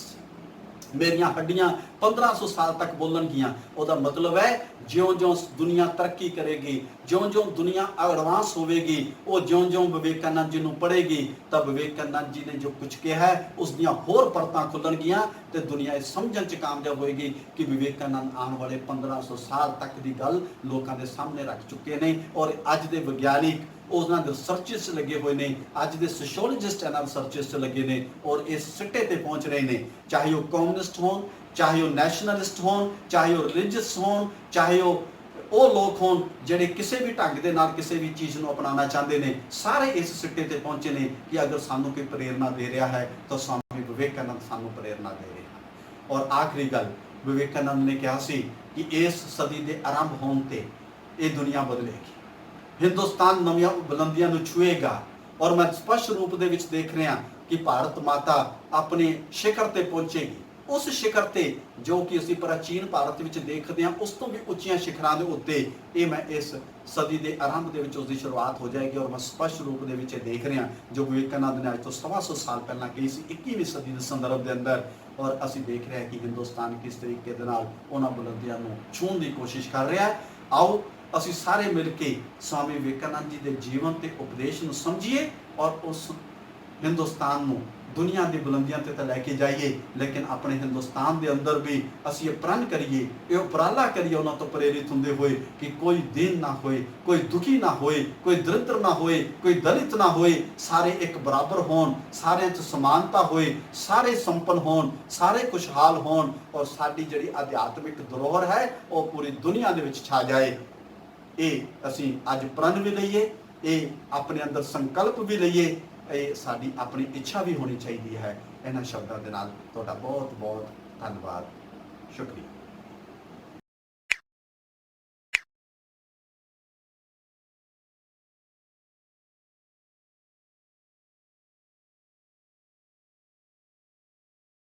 ਮੇਰੀਆਂ ਹੱਡੀਆਂ 1500 ਸਾਲ ਤੱਕ ਬੋਲਣਗੀਆਂ। ਉਹਦਾ ਮਤਲਬ ਹੈ ਜਿਉਂ-ਜਿਉਂ ਦੁਨੀਆ ਤਰੱਕੀ ਕਰੇਗੀ, ਜਿਉਂ-ਜਿਉਂ ਦੁਨੀਆ ਐਡਵਾਂਸ ਹੋਵੇਗੀ, ਉਹ ਜਿਉਂ-ਜਿਉਂ ਵਿਵੇਕਾਨੰਦ ਜੀ ਨੂੰ ਪੜ੍ਹੇਗੀ, ਤਾਂ ਵਿਵੇਕਾਨੰਦ ਜੀ ਨੇ ਜੋ ਕੁਝ ਕਿਹਾ ਹੈ ਉਸ ਦੀਆਂ ਹੋਰ ਪਰਤਾਂ ਖੁੱਲਣਗੀਆਂ ਤੇ ਦੁਨੀਆ ਇਹ ਸਮਝਣ 'ਚ ਕਾਮਯਾਬ ਹੋਏਗੀ ਕਿ ਵਿਵੇਕਾਨੰਦ ਆਉਣ ਵਾਲੇ 1500 ਸਾਲ ਤੱਕ ਦੀ ਗੱਲ ਲੋਕਾਂ ਦੇ ਸਾਹਮਣੇ ਰੱਖ ਚੁੱਕੇ ਨੇ। ਔਰ ਅੱਜ ਦੇ ਵਿਗਿਆਨਿਕ ਉਹਨਾਂ ਦੇ ਰਿਸਰਚਸ ਲੱਗੇ ਹੋਏ ਨੇ, ਅੱਜ ਦੇ ਸੋਸ਼ੀਓਲੋਜਿਸਟ ਇਹਨਾਂ ਰਿਸਰਚਸ 'ਚ ਲੱਗੇ ਨੇ ਔਰ ਇਸ ਸਿੱਟੇ ਤੇ ਪਹੁੰਚ ਰਹੇ ਨੇ, ਚਾਹੇ ਉਹ ਕਮਿਊਨਿਸਟ ਹੋਣ, ਚਾਹੇ ਉਹ ਨੈਸ਼ਨਲਿਸਟ ਹੋਣ, ਚਾਹੇ ਉਹ ਰਿਲੀਜੀਅਸ ਹੋਣ, ਚਾਹੇ ਉਹ ਲੋਕ ਹੋਣ ਜਿਹੜੇ ਕਿਸੇ ਵੀ ਢੰਗ ਦੇ ਨਾਲ ਕਿਸੇ ਵੀ ਚੀਜ਼ ਨੂੰ ਅਪਣਾਉਣਾ ਚਾਹੁੰਦੇ ਨੇ, ਸਾਰੇ ਇਸ ਸਿੱਟੇ ਤੇ ਪਹੁੰਚੇ ਨੇ ਕਿ ਅਗਰ ਸਾਨੂੰ ਕੋਈ ਪ੍ਰੇਰਨਾ ਦੇ ਰਿਹਾ ਹੈ ਤਾਂ ਸਵਾਮੀ ਵਿਵੇਕਾਨੰਦ ਸਾਨੂੰ ਪ੍ਰੇਰਨਾ ਦੇ ਰਹੇ ਹਨ। ਔਰ ਆਖਰੀ ਗੱਲ, ਵਿਵੇਕਾਨੰਦ ਨੇ ਕਿਹਾ ਸੀ ਕਿ ਇਸ ਸਦੀ ਦੇ ਆਰੰਭ ਹੋਣ ਤੇ ਇਹ ਦੁਨੀਆ ਬਦਲੇਗੀ, ਹਿੰਦੁਸਤਾਨ ਨਵੀਆਂ ਬੁਲੰਦੀਆਂ ਨੂੰ ਛੂਏਗਾ। ਔਰ ਮੈਂ ਸਪਸ਼ਟ ਰੂਪ ਦੇ ਵਿੱਚ ਦੇਖ ਰਿਹਾ ਕਿ ਭਾਰਤ ਮਾਤਾ ਆਪਣੇ ਸਿਖਰ ਤੇ ਪਹੁੰਚੇਗੀ, ਉਸ ਸਿਖਰ ਤੇ ਜੋ ਕਿ ਅਸੀਂ ਪ੍ਰਾਚੀਨ ਭਾਰਤ ਵਿੱਚ ਦੇਖਦੇ ਹਾਂ, ਉਸ ਤੋਂ ਵੀ ਉੱਚੀਆਂ ਸਿਖਰਾਂ ਦੇ ਉੱਤੇ ਇਹ ਮੈਂ ਇਸ ਸਦੀ ਦੇ ਆਰੰਭ ਦੇ ਵਿੱਚ ਉਸ ਦੀ ਸ਼ੁਰੂਆਤ ਹੋ ਜਾਏਗੀ। ਔਰ ਮੈਂ ਸਪਸ਼ਟ ਰੂਪ ਦੇ ਵਿੱਚ ਦੇਖ ਰਿਹਾ ਜੋ ਵਿਵੇਕਾਨੰਦ ਨੇ ਅੱਜ ਤੋਂ 125 ਸਾਲ ਪਹਿਲਾਂ ਕਹੀ ਸੀ 21ਵੀਂ ਸਦੀ ਦੇ ਸੰਦਰਭ ਦੇ ਅੰਦਰ, ਔਰ ਅਸੀਂ ਦੇਖ ਰਹੇ ਹਾਂ ਕਿ ਹਿੰਦੁਸਤਾਨ ਕਿਸ ਤਰੀਕੇ ਦੇ ਨਾਲ ਉਹਨਾਂ ਬੁਲੰਦੀਆਂ ਨੂੰ ਛੂਹਣ ਦੀ ਕੋਸ਼ਿਸ਼ ਕਰ ਰਿਹਾ ਹੈ। ਆਓ ਅਸੀਂ ਸਾਰੇ ਮਿਲ ਕੇ ਸਵਾਮੀ ਵਿਵੇਕਾਨੰਦ ਜੀ ਦੇ ਜੀਵਨ ਤੇ ਉਪਦੇਸ਼ ਨੂੰ ਸਮਝੀਏ ਔਰ ਉਸ ਹਿੰਦੁਸਤਾਨ ਨੂੰ ਦੁਨੀਆ ਦੀ ਬੁਲੰਦੀਆਂ ਤੇ ਤਾਂ ਲੈ ਕੇ ਜਾਈਏ, ਲੇਕਿਨ ਆਪਣੇ ਹਿੰਦੁਸਤਾਨ ਦੇ ਅੰਦਰ ਵੀ ਅਸੀਂ ਇਹ ਪ੍ਰਣ ਕਰੀਏ, ਇਹ ਉਪਰਾਲਾ ਕਰੀਏ ਉਹਨਾਂ ਤੋਂ ਪ੍ਰੇਰਿਤ ਹੁੰਦੇ ਹੋਏ ਕਿ ਕੋਈ ਦੀਨ ਨਾ ਹੋਏ, ਕੋਈ ਦੁਖੀ ਨਾ ਹੋਏ, ਕੋਈ ਦਰਿਦਰ ਨਾ ਹੋਏ, ਕੋਈ ਦਲਿਤ ਨਾ ਹੋਏ, ਸਾਰੇ ਇੱਕ ਬਰਾਬਰ ਹੋਣ, ਸਾਰਿਆਂ 'ਚ ਸਮਾਨਤਾ ਹੋਏ, ਸਾਰੇ ਸੰਪੰਨ ਹੋਣ, ਸਾਰੇ ਖੁਸ਼ਹਾਲ ਹੋਣ ਔਰ ਸਾਡੀ ਜਿਹੜੀ ਅਧਿਆਤਮਿਕ ਧਰੋਹਰ ਹੈ ਉਹ ਪੂਰੀ ਦੁਨੀਆ ਦੇ ਵਿੱਚ ਛਾ ਜਾਏ। ਇਹ ਅਸੀਂ ਅੱਜ ਪ੍ਰਣ ਵੀ ਲਈਏ, ਇਹ ਆਪਣੇ ਅੰਦਰ ਸੰਕਲਪ ਵੀ ਲਈਏ, ਇਹ ਸਾਡੀ ਆਪਣੀ ਇੱਛਾ ਵੀ ਹੋਣੀ ਚਾਹੀਦੀ ਹੈ। ਇਹਨਾਂ ਸ਼ਬਦਾਂ ਦੇ ਨਾਲ ਤੁਹਾਡਾ ਬਹੁਤ ਬਹੁਤ ਧੰਨਵਾਦ, ਸ਼ੁਕਰੀਆ।